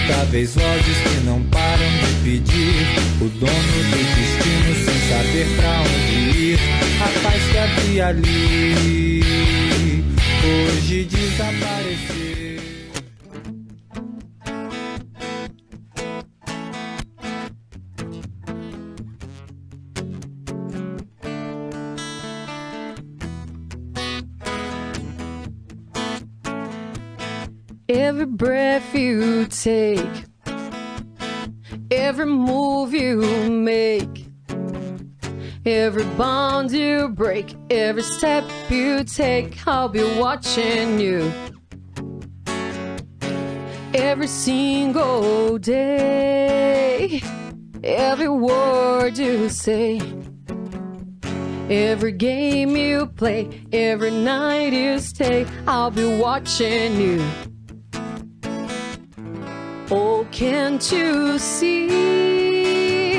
imutáveis vozes que não param de pedir. O dono do destino sem saber pra onde ir. A paz que havia ali hoje desapareceu. Every breath you take, every move you make, every bond you break, every step you take, I'll be watching you. Every single day, every word you say, every game you play, every night you stay, I'll be watching you. Oh, can't you see,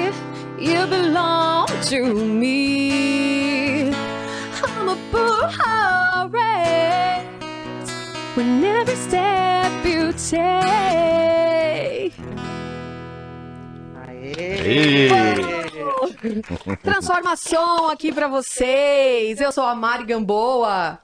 you belong to me. I'm a poor heart when every step you take. Aê! Transformação aqui pra vocês. Eu sou a Mari Gamboa.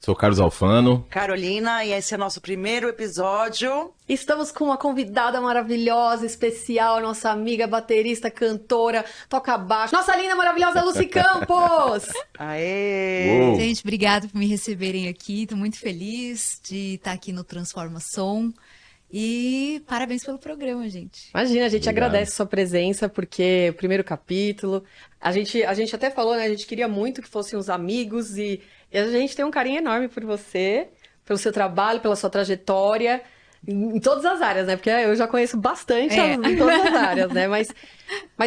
Sou o Carlos Alfano. Carolina, e esse é nosso primeiro episódio. Estamos com uma convidada maravilhosa, especial, nossa amiga baterista, cantora, toca baixo, nossa linda, maravilhosa Lucy Campos! Aê! Uou. Gente, obrigada por me receberem aqui. Estou muito feliz de estar aqui no Transforma Som. E parabéns pelo programa, gente. Imagina, a gente Obrigado. agradece a sua presença, porque o primeiro capítulo, a gente até falou, né, a gente queria muito que fossem os amigos e a gente tem um carinho enorme por você, pelo seu trabalho, pela sua trajetória, em todas as áreas, né, porque eu já conheço bastante em todas as áreas, né, mas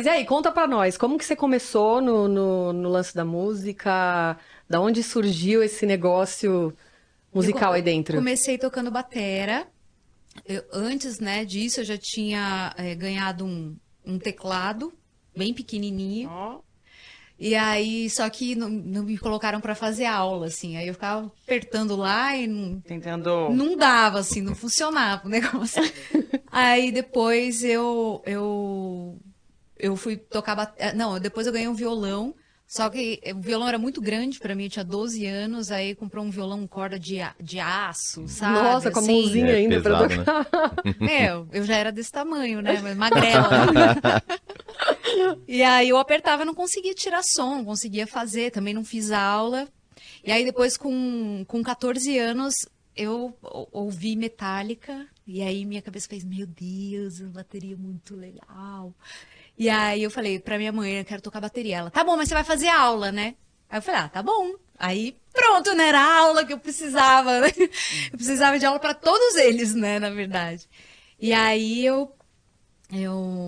e aí, conta pra nós, como que você começou no lance da música, da onde surgiu esse negócio musical aí dentro? Comecei tocando batera. Antes, né, disso, eu já tinha ganhado um teclado bem pequenininho. Ó, E aí, só que não me colocaram para fazer aula, assim. Aí eu ficava apertando lá e tentando... não dava, assim, não funcionava o negócio. Aí depois eu fui tocar não, depois eu ganhei um violão. Só que o violão era muito grande pra mim, eu tinha 12 anos, aí comprou um violão com corda de aço, sabe? Nossa, com a assim. mãozinha ainda pra pesado, né? tocar. Eu já era desse tamanho, né? Mas magrela. E aí eu apertava e não conseguia tirar som, não conseguia fazer, também não fiz aula. E aí depois, com 14 anos, eu ouvi Metallica, e aí minha cabeça fez, meu Deus, uma bateria muito legal. E aí eu falei pra minha mãe, eu quero tocar bateria. Ela, tá bom, mas você vai fazer aula, né? Aí eu falei, tá bom. Aí pronto, né? Era a aula que eu precisava, né? Eu precisava de aula pra todos eles, né, na verdade. E aí eu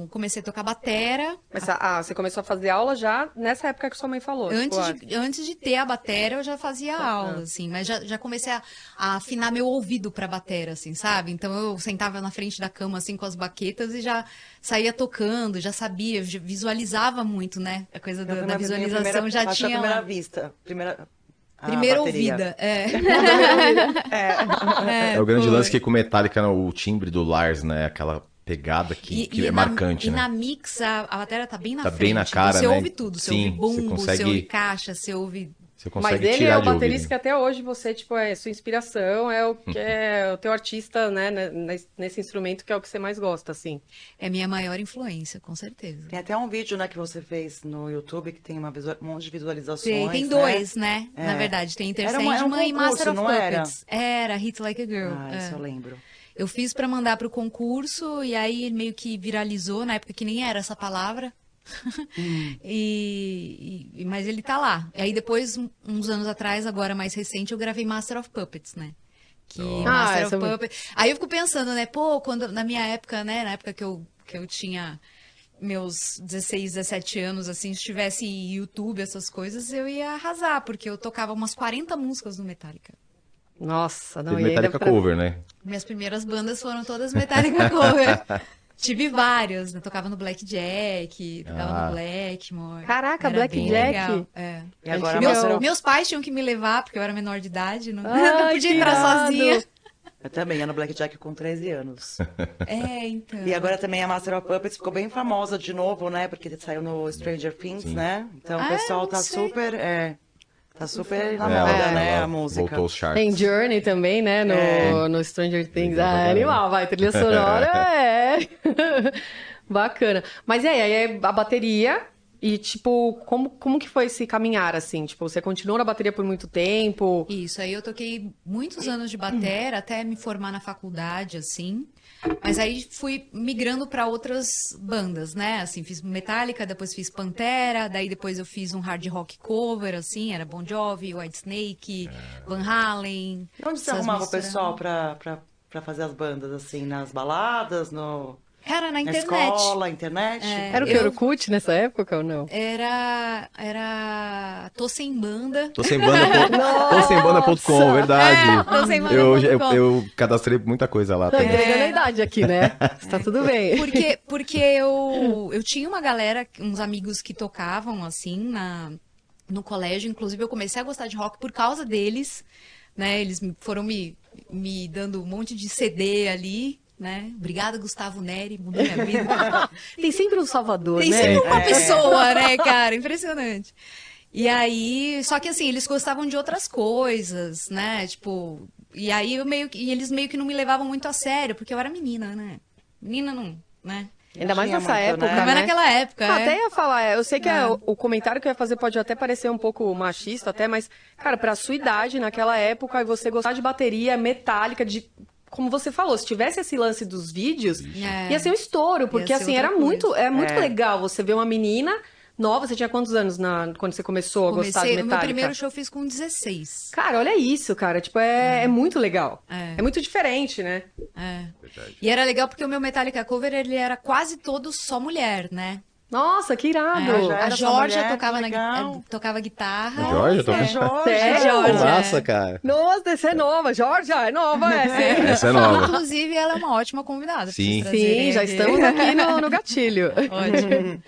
comecei a tocar batera. Mas você começou a fazer aula já nessa época que sua mãe falou? Antes de ter a batera, eu já fazia aula, assim, mas já comecei a afinar meu ouvido pra batera, assim, sabe? Então eu sentava na frente da cama, assim, com as baquetas e já saía tocando, já sabia, já visualizava muito, né? A coisa da visualização já tinha primeira lá. vista, primeira Primeira bateria. ouvida, É o grande lance que com Metallica, o timbre do Lars, né? Aquela pegada que é marcante, e né? na mix, a bateria tá bem na Tá frente. bem na cara, você né? ouve tudo. Você Sim, ouve bumbo, você consegue- você ouve caixa, você ouve... Você Mas consegue ele é tirar o de baterista ouvido. que até hoje você, tipo, é sua inspiração, é o que é o teu artista, né, nesse instrumento que é o que você mais gosta, assim. É minha maior influência, com certeza. Tem até um vídeo, né, que você fez no YouTube que tem um monte de visualizações. Tem né? dois, né? É. Na verdade, tem Enter Era um Sandman e concurso, Master of não era? Puppets. Era Hit Like a Girl. Ah, isso eu lembro. Eu fiz pra mandar pro concurso e aí ele meio que viralizou, na época que nem era essa palavra. Mas ele tá lá. E aí depois, uns anos atrás, agora mais recente, eu gravei Master of Puppets, né? Que Master essa of Puppets... Aí eu fico pensando, né? Pô, quando, na minha época, né? Na época que eu tinha meus 16, 17 anos, assim, se tivesse YouTube, essas coisas, eu ia arrasar, porque eu tocava umas 40 músicas no Metallica. Nossa, não, Teve e ainda Metallica cover, né? Minhas primeiras bandas foram todas Metallica cover. Tive várias, né? Tocava no Blackjack, tocava no Blackmore. Caraca, Era bem Blackjack? legal, é. E agora Meu- Master of- Meus pais tinham que me levar, porque eu era menor de idade, não, Ai, não podia que entrar irado. sozinha. Eu também ia no Blackjack com 13 anos. Então. E agora também a Master of Puppets ficou bem famosa de novo, né? Porque saiu no Stranger Things, né? Então o pessoal não tá sei. super... Tá super na É, moda, né? ela A música. Voltou os charts. Tem Journey também, né? No Stranger Things. Legal pra Ah, caramba. animal, vai. Trilha sonora é. Bacana. Mas e aí a bateria. E, tipo, como que foi esse caminhar, assim? Tipo, você continuou na bateria por muito tempo? Isso, aí eu toquei muitos anos de batera, até me formar na faculdade, assim. Mas aí fui migrando para outras bandas, né? Assim, fiz Metallica, depois fiz Pantera, daí depois eu fiz um hard rock cover, assim, era Bon Jovi, Whitesnake, Van Halen. E onde você essas arrumava o misturas. pessoal pra fazer as bandas, assim? Nas baladas, Era na na internet. escola, internet? Era o que? Orkut nessa época ou não? Era Tô Sem Banda. Tô sem banda.com, verdade. Tô sem Eu, banda.com. eu cadastrei muita coisa lá Tô também. entregando a idade aqui, né? Tá tudo bem. Porque eu tinha uma galera, uns amigos que tocavam, assim, no colégio. Inclusive, eu comecei a gostar de rock por causa deles, né? Eles foram me dando um monte de CD ali, né? Obrigada, Gustavo Neri, mudou minha vida. Tem sempre um salvador, Tem né? sempre uma pessoa, né, cara? Impressionante. E aí, só que assim, eles gostavam de outras coisas, né? Tipo, e aí eles meio que não me levavam muito a sério, porque eu era menina, né? Menina não, né? Ainda mais Tinha nessa muito, época, né? Não né? é naquela época, Ah, é. até ia falar, eu sei que o comentário que eu ia fazer pode até parecer um pouco machista, até, mas, cara, pra sua idade, naquela época, e você gostar de bateria metálica, de. Como você falou, se tivesse esse lance dos vídeos, É. ia ser um estouro, porque Ia ser assim, outra era coisa. muito legal você ver uma menina nova. Você tinha quantos anos quando você começou a gostar de O meu metálica? primeiro show eu fiz com 16. Cara, olha isso, cara. Tipo, é muito legal. É. É muito diferente, né? É. E era legal porque o meu Metallica cover, ele era quase todo só mulher, né? Nossa, que irado. já A era só Georgia mulher, tocava, que legal. tocava guitarra. A Georgia toca- Sério? Georgia. Nossa, cara. Nossa, essa é nova. Georgia, é nova essa. hein? Essa é nova. Inclusive, ela é uma ótima convidada. pra Sim. vocês trazerem Sim, já aqui. estamos aqui no gatilho. Ótimo.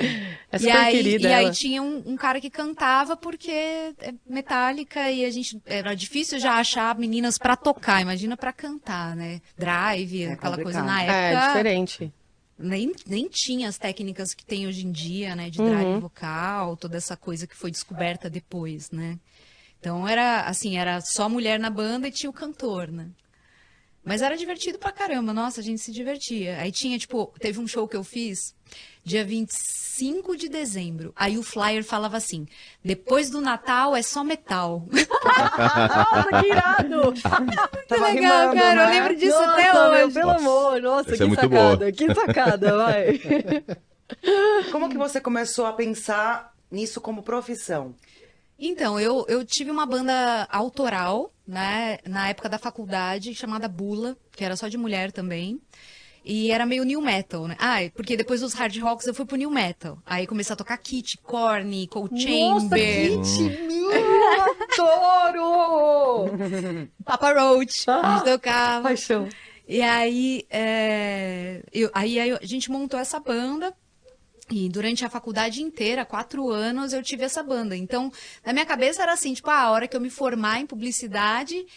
É super querida e aí ela. tinha um cara que cantava porque é metálica e a gente era difícil já achar meninas pra tocar, imagina pra cantar, né? Drive, aquela coisa complicado. na É, época. diferente. Nem tinha as técnicas que tem hoje em dia, né? De drive vocal, toda essa coisa que foi descoberta depois, né? Então era assim, era só mulher na banda e tinha o cantor, né? Mas era divertido pra caramba, nossa, a gente se divertia. Aí tinha, tipo, teve um show que eu fiz dia 25 de dezembro. Aí o flyer falava assim: depois do Natal é só metal. Nossa, que irado! Que legal, cara, eu lembro disso Nossa, até meu, hoje. pelo amor, nossa, Essa que é muito sacada, boa. que sacada, vai. Como que você começou a pensar nisso como profissão? Então, eu tive uma banda autoral, né, na época da faculdade, chamada Bula, que era só de mulher também. E era meio new metal, né? Ah, porque depois dos hard rocks eu fui pro new metal. Aí comecei a tocar Kit, Korn, Cold Nossa, Chamber, Kit, adoro! Papa Roach, a gente tocava. Paixão. E aí, aí a gente montou essa banda. E durante a faculdade inteira, 4 anos, eu tive essa banda. Então, na minha cabeça era assim, tipo, a hora que eu me formar em publicidade,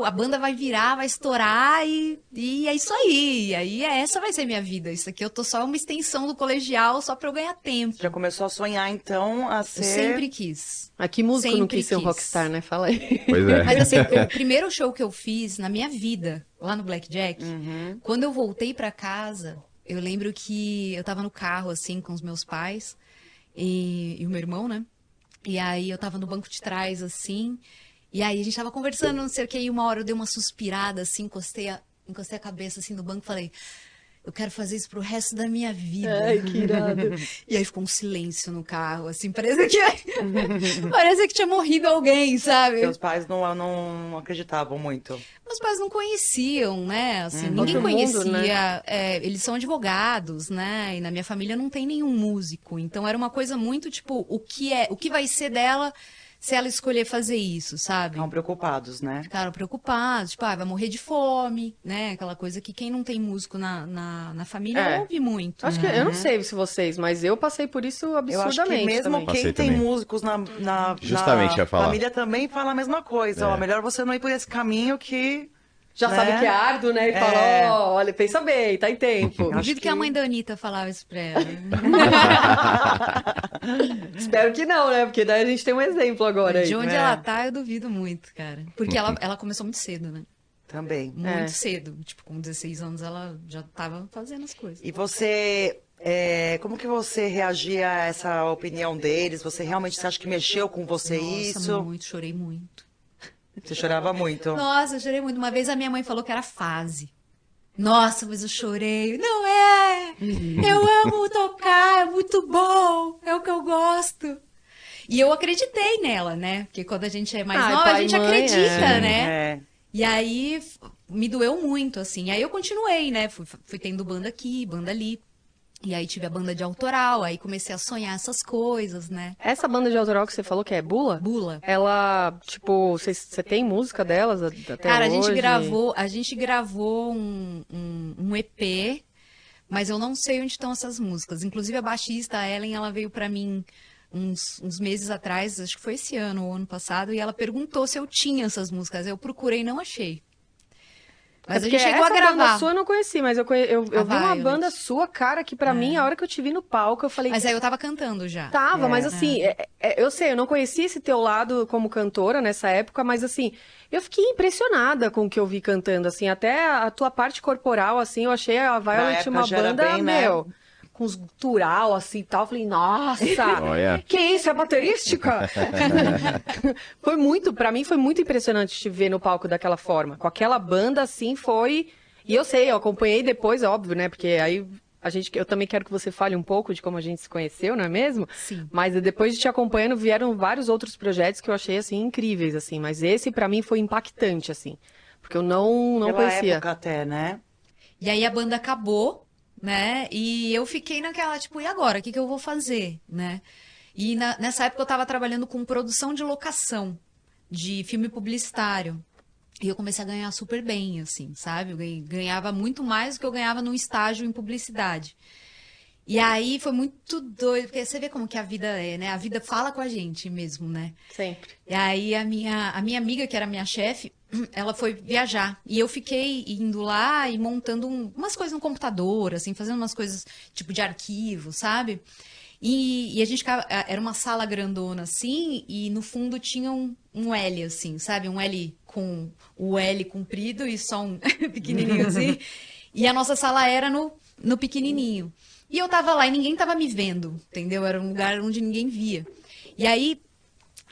a banda vai virar, vai estourar e é isso aí. E aí essa vai ser minha vida. Isso aqui eu tô só uma extensão do colegial, só pra eu ganhar tempo. Já começou a sonhar, então, a Eu ser... sempre quis. Aqui músico não Sempre quis ser um quis. rockstar, né? Fala aí. Pois é. Mas assim, o primeiro show que eu fiz na minha vida, lá no Blackjack, quando eu voltei pra casa, eu lembro que eu tava no carro, assim, com os meus pais e o meu irmão, né? E aí eu tava no banco de trás, assim, e aí a gente tava conversando, não sei o que, e uma hora eu dei uma suspirada, assim, encostei a cabeça, assim, no banco e falei: eu quero fazer isso pro resto da minha vida. Ai, que irado. E aí ficou um silêncio no carro, assim, parecia que tinha morrido alguém, sabe? Seus pais não acreditavam muito. Meus pais não conheciam, né? Assim, ninguém Outro mundo, conhecia. Eles são advogados, né? E na minha família não tem nenhum músico. Então era uma coisa muito tipo, o que vai ser dela se ela escolher fazer isso, sabe? Ficavam preocupados, né? Ficaram preocupados, tipo, vai morrer de fome, né? Aquela coisa que quem não tem músico na família É. ouve muito. Acho que eu não sei se vocês, mas eu passei por isso Eu acho que absurdamente mesmo também. quem Passei tem também. músicos na Justamente, ia falar. família também fala a mesma coisa. É. Ó, melhor você não ir por esse caminho que Já né? sabe que é árduo, né? E fala, ó, olha, pensa bem, tá em tempo. Duvido que a mãe da Anitta falava isso pra ela. Espero que não, né? Porque daí a gente tem um exemplo agora aí. De onde É. ela tá, eu duvido muito, cara. Porque ela começou muito cedo, né? Também. Muito cedo. Tipo, com 16 anos ela já tava fazendo as coisas. E você, como que você reagia a essa opinião deles? Você acha que mexeu com você Nossa, isso? muito, chorei muito. Você chorava muito. Nossa, eu chorei muito. Uma vez a minha mãe falou que era fase. Nossa, mas eu chorei. Não é! Eu amo tocar, é muito bom, é o que eu gosto. E eu acreditei nela, né? Porque quando a gente é mais Ah, nova, pai a e gente mãe, acredita, né? É. E aí me doeu muito, assim. Aí eu continuei, né? Fui tendo banda aqui, banda ali. E aí tive a banda de autoral, aí comecei a sonhar essas coisas, né? Essa banda de autoral que você falou que é Bula? Bula. Ela, tipo, você tem música delas até Cara, hoje? a gente gravou um EP, mas eu não sei onde estão essas músicas. Inclusive a baixista, a Ellen, ela veio pra mim uns meses atrás, acho que foi esse ano ou ano passado, e ela perguntou se eu tinha essas músicas. Eu procurei e não achei. Mas a gente chegou a essa gravar. banda sua eu não conheci, mas eu vi uma Violet. banda sua, cara, que pra mim, a hora que eu te vi no palco, eu falei, Mas aí eu tava cantando já. tava, mas assim, eu sei, eu não conhecia esse teu lado como cantora nessa época, mas assim, eu fiquei impressionada com o que eu vi cantando, assim, até a tua parte corporal, assim, eu achei a Violet época uma já era banda, bem, né? meu, com os gutural, assim, e tal, eu falei, nossa, Olha. que isso, é baterística? Foi muito, pra mim foi muito impressionante te ver no palco daquela forma, com aquela banda, assim, foi, e eu sei, eu acompanhei depois, óbvio, né, porque aí eu também quero que você fale um pouco de como a gente se conheceu, não é mesmo? Sim. Mas depois de te acompanhando, vieram vários outros projetos que eu achei, assim, incríveis, assim. Mas esse, pra mim, foi impactante, assim. Porque eu não Pela conhecia. época até, né? E aí a banda acabou, né? E eu fiquei naquela, tipo, e agora? O que eu vou fazer, né? E nessa época eu tava trabalhando com produção de locação de filme publicitário. E eu comecei a ganhar super bem, assim, sabe? Eu ganhava muito mais do que eu ganhava num estágio em publicidade. E aí foi muito doido, porque você vê como que a vida é, né? A vida fala com a gente mesmo, né? Sempre. E aí a minha amiga, que era minha chefe, ela foi viajar. E eu fiquei indo lá e montando umas coisas no computador, assim, fazendo umas coisas tipo de arquivo, sabe? E a gente ficava, era uma sala grandona, assim, e no fundo tinha um L, assim, sabe? Um L com o L comprido e só um pequenininho, assim. E a nossa sala era no pequenininho. E eu tava lá e ninguém tava me vendo, entendeu? Era um lugar onde ninguém via. E aí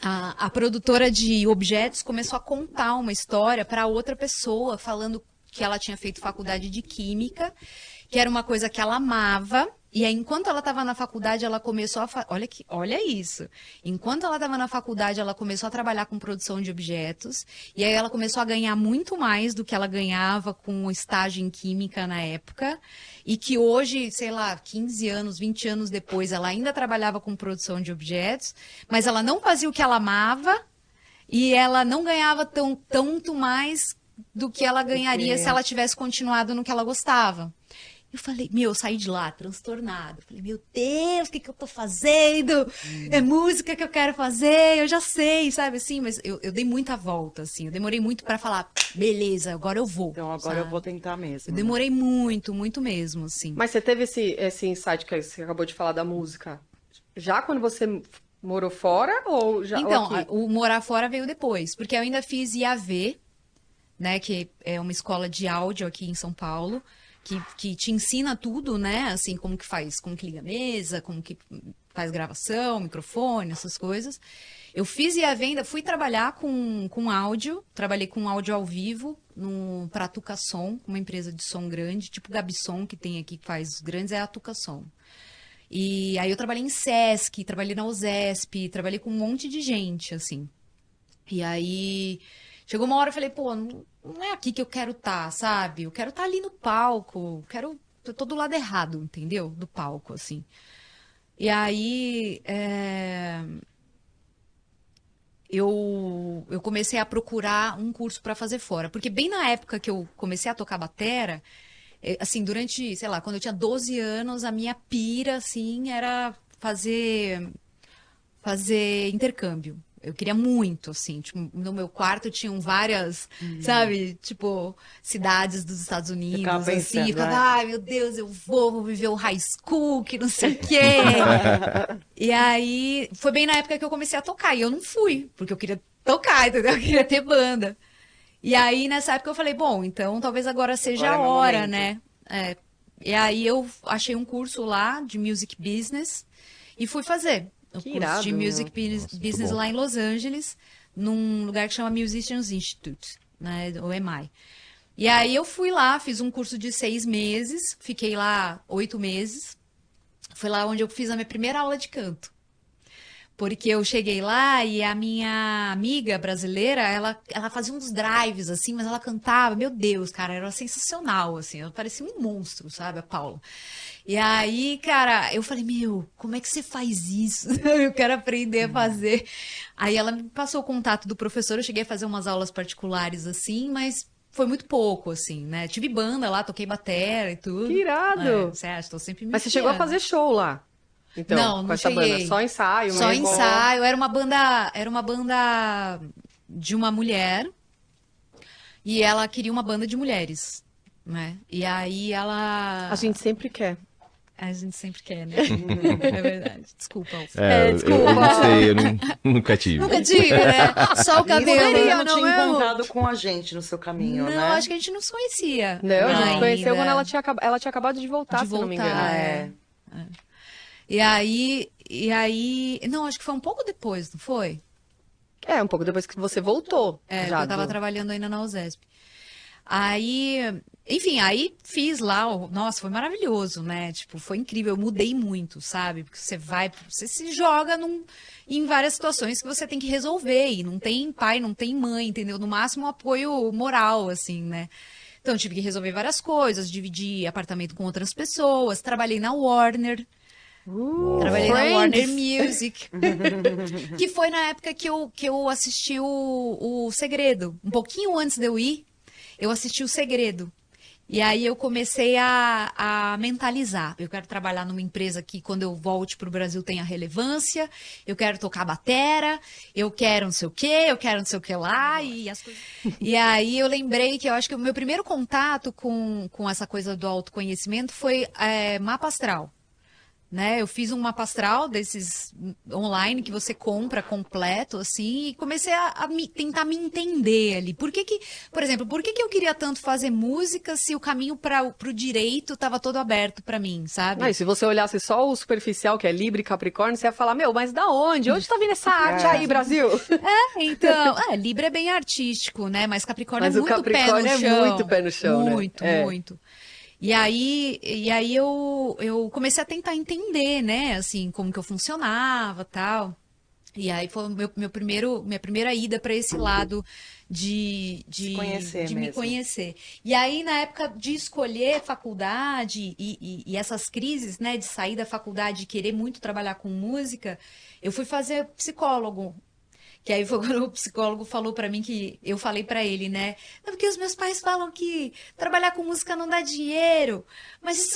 a produtora de objetos começou a contar uma história para outra pessoa, falando que ela tinha feito faculdade de química, que era uma coisa que ela amava. E aí, enquanto ela estava na faculdade, ela começou a... Olha isso. Enquanto ela estava na faculdade, ela começou a trabalhar com produção de objetos. E aí ela começou a ganhar muito mais do que ela ganhava com o estágio em química na época. E que hoje, sei lá, 15 anos, 20 anos depois, ela ainda trabalhava com produção de objetos. Mas ela não fazia o que ela amava. E ela não ganhava tanto mais do que ela ganharia se ela tivesse continuado no que ela gostava. Eu falei, eu saí de lá transtornada. Eu falei, meu Deus, o que eu tô fazendo? É música que eu quero fazer, eu já sei, sabe assim? Mas eu dei muita volta, assim. Eu demorei muito pra falar, beleza, agora eu vou. Então agora sabe? eu vou tentar mesmo. Eu demorei muito, muito mesmo, assim. Mas você teve esse insight que você acabou de falar da música, já quando você morou fora ou já Então, ou aqui? o morar fora veio depois, porque eu ainda fiz IAV, né, que é uma escola de áudio aqui em São Paulo, que te ensina tudo, né, assim, como que liga a mesa, como que faz gravação, microfone, essas coisas. Eu fiz IAV, ainda fui trabalhar com áudio, trabalhei com áudio ao vivo para a Tucasom, uma empresa de som grande, tipo Gabson, que tem aqui, que faz os grandes, é a Tucasom. E aí eu trabalhei em Sesc, trabalhei na USESP, trabalhei com um monte de gente, assim. E aí chegou uma hora eu falei, pô, não é aqui que eu quero estar, sabe? Eu quero estar ali no palco, eu tô do lado errado, entendeu? Do palco, assim. E aí eu comecei a procurar um curso para fazer fora, porque bem na época que eu comecei a tocar batera, assim, durante, sei lá, quando eu tinha 12 anos, a minha pira, assim, era fazer intercâmbio. Eu queria muito, assim, tipo, no meu quarto tinham várias, sabe, tipo, cidades dos Estados Unidos, Ficava assim, pensando, eu ficava, né? ai, meu Deus, eu vou viver o high school, que não sei o quê. E aí, foi bem na época que eu comecei a tocar, e eu não fui, porque eu queria tocar, entendeu? Eu queria ter banda. E aí, nessa época, eu falei, bom, então talvez agora seja Agora é a meu hora, momento. né? E aí eu achei um curso lá de Music Business e fui fazer o Que curso irado, de Music Nossa, muito Business bom. lá em Los Angeles, num lugar que chama Musicians Institute, né, o MI. E aí eu fui lá, fiz um curso de 6 meses, fiquei lá 8 meses. Foi lá onde eu fiz a minha primeira aula de canto. Porque eu cheguei lá e a minha amiga brasileira, ela fazia uns drives, assim, mas ela cantava, meu Deus, cara, era sensacional, assim, ela parecia um monstro, sabe, a Paula. E aí, cara, eu falei, meu, como é que você faz isso? Eu quero aprender a fazer. Aí ela me passou o contato do professor, eu cheguei a fazer umas aulas particulares, assim, mas foi muito pouco, assim, né? Tive banda lá, toquei batera e tudo. Que irado! Você acha? Tô sempre me Mas você chegou a enfiando. fazer show lá? Então, Não, com não essa banda, cheguei. só ensaio Só mesmo. ensaio. Era uma banda de uma mulher e ela queria uma banda de mulheres, né? E aí ela... A gente sempre quer. A gente sempre quer, né? É verdade. Desculpa, Alfa. desculpa. Eu não sei, nunca tive. Nunca tive, né? Só o E cabelo. você não não tinha mesmo? encontrado com a gente no seu caminho, Não, né? acho que a gente não se conhecia. Não, a gente ainda. conheceu quando ela tinha acabado de voltar, De se não me engano. voltar, É. E aí, não, acho que foi um pouco depois, não foi? É, um pouco depois que você voltou. já Eu tava do- trabalhando ainda na USESP. Aí, enfim, aí fiz lá, nossa, foi maravilhoso, né? Tipo, foi incrível, eu mudei muito, sabe? Porque você se joga em várias situações que você tem que resolver, e não tem pai, não tem mãe, entendeu? No máximo, um apoio moral, assim, né? Então, eu tive que resolver várias coisas, dividir apartamento com outras pessoas, trabalhei na Warner, trabalhei na Friends. Warner Music, que foi na época que eu assisti o Segredo. Um pouquinho antes de eu ir, eu assisti o Segredo. E aí eu comecei a mentalizar. Eu quero trabalhar numa empresa que, quando eu volte para o Brasil, tenha relevância. Eu quero tocar batera. Eu quero não sei o quê. Eu quero não sei o que lá. E aí eu lembrei que eu acho que o meu primeiro contato com essa coisa do autoconhecimento foi mapa astral. Né? Eu fiz um mapa astral desses online que você compra completo, assim, e comecei a tentar me entender ali. Por exemplo, por que eu queria tanto fazer música se o caminho para o direito estava todo aberto para mim, sabe? Ah, e se você olhasse só o superficial, que é Libra e Capricórnio, você ia falar, meu, mas da onde? Onde tá vindo essa arte aí, Brasil? Então, Libra é bem artístico, né? Mas Capricórnio Mas é o muito Capricórnio pé no é chão. muito pé no chão, né? Muito, É. muito. E aí eu comecei a tentar entender, né, assim, como que eu funcionava, tal. E aí foi minha primeira ida para esse lado de conhecer me mesmo. conhecer. E aí, na época de escolher faculdade e essas crises, né, de sair da faculdade e querer muito trabalhar com música, eu fui fazer psicólogo. Que aí foi quando o psicólogo falou pra mim, que eu falei pra ele, né? Não, porque os meus pais falam que trabalhar com música não dá dinheiro. Mas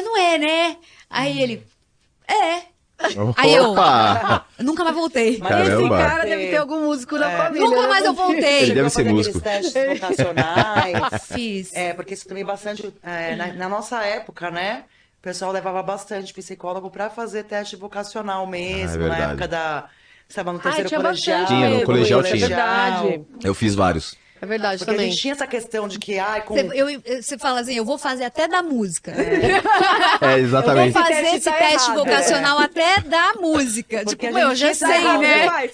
não é, né? Aí ele, Aí eu Opa! nunca mais voltei. Mas Caramba. Esse cara deve ter algum músico na família. Nunca né? mais eu voltei. Ele deve Chegou a ser fazer músico. aqueles testes vocacionais. Fiz. Porque isso também bastante. Na nossa época, né? O pessoal levava bastante psicólogo para fazer teste vocacional mesmo, na verdade. época da. Sabe, no terceiro tinha colegial. bastante Tinha, no mesmo, colegial é tinha. verdade. Eu fiz vários. É verdade Porque a também. gente tinha essa questão de que, com Você fala assim, eu vou fazer até da música. É, Eu vou exatamente. fazer teste esse tá teste errado. vocacional até da música. Porque Tipo, a eu gente já tinha sei, essa né? Faz.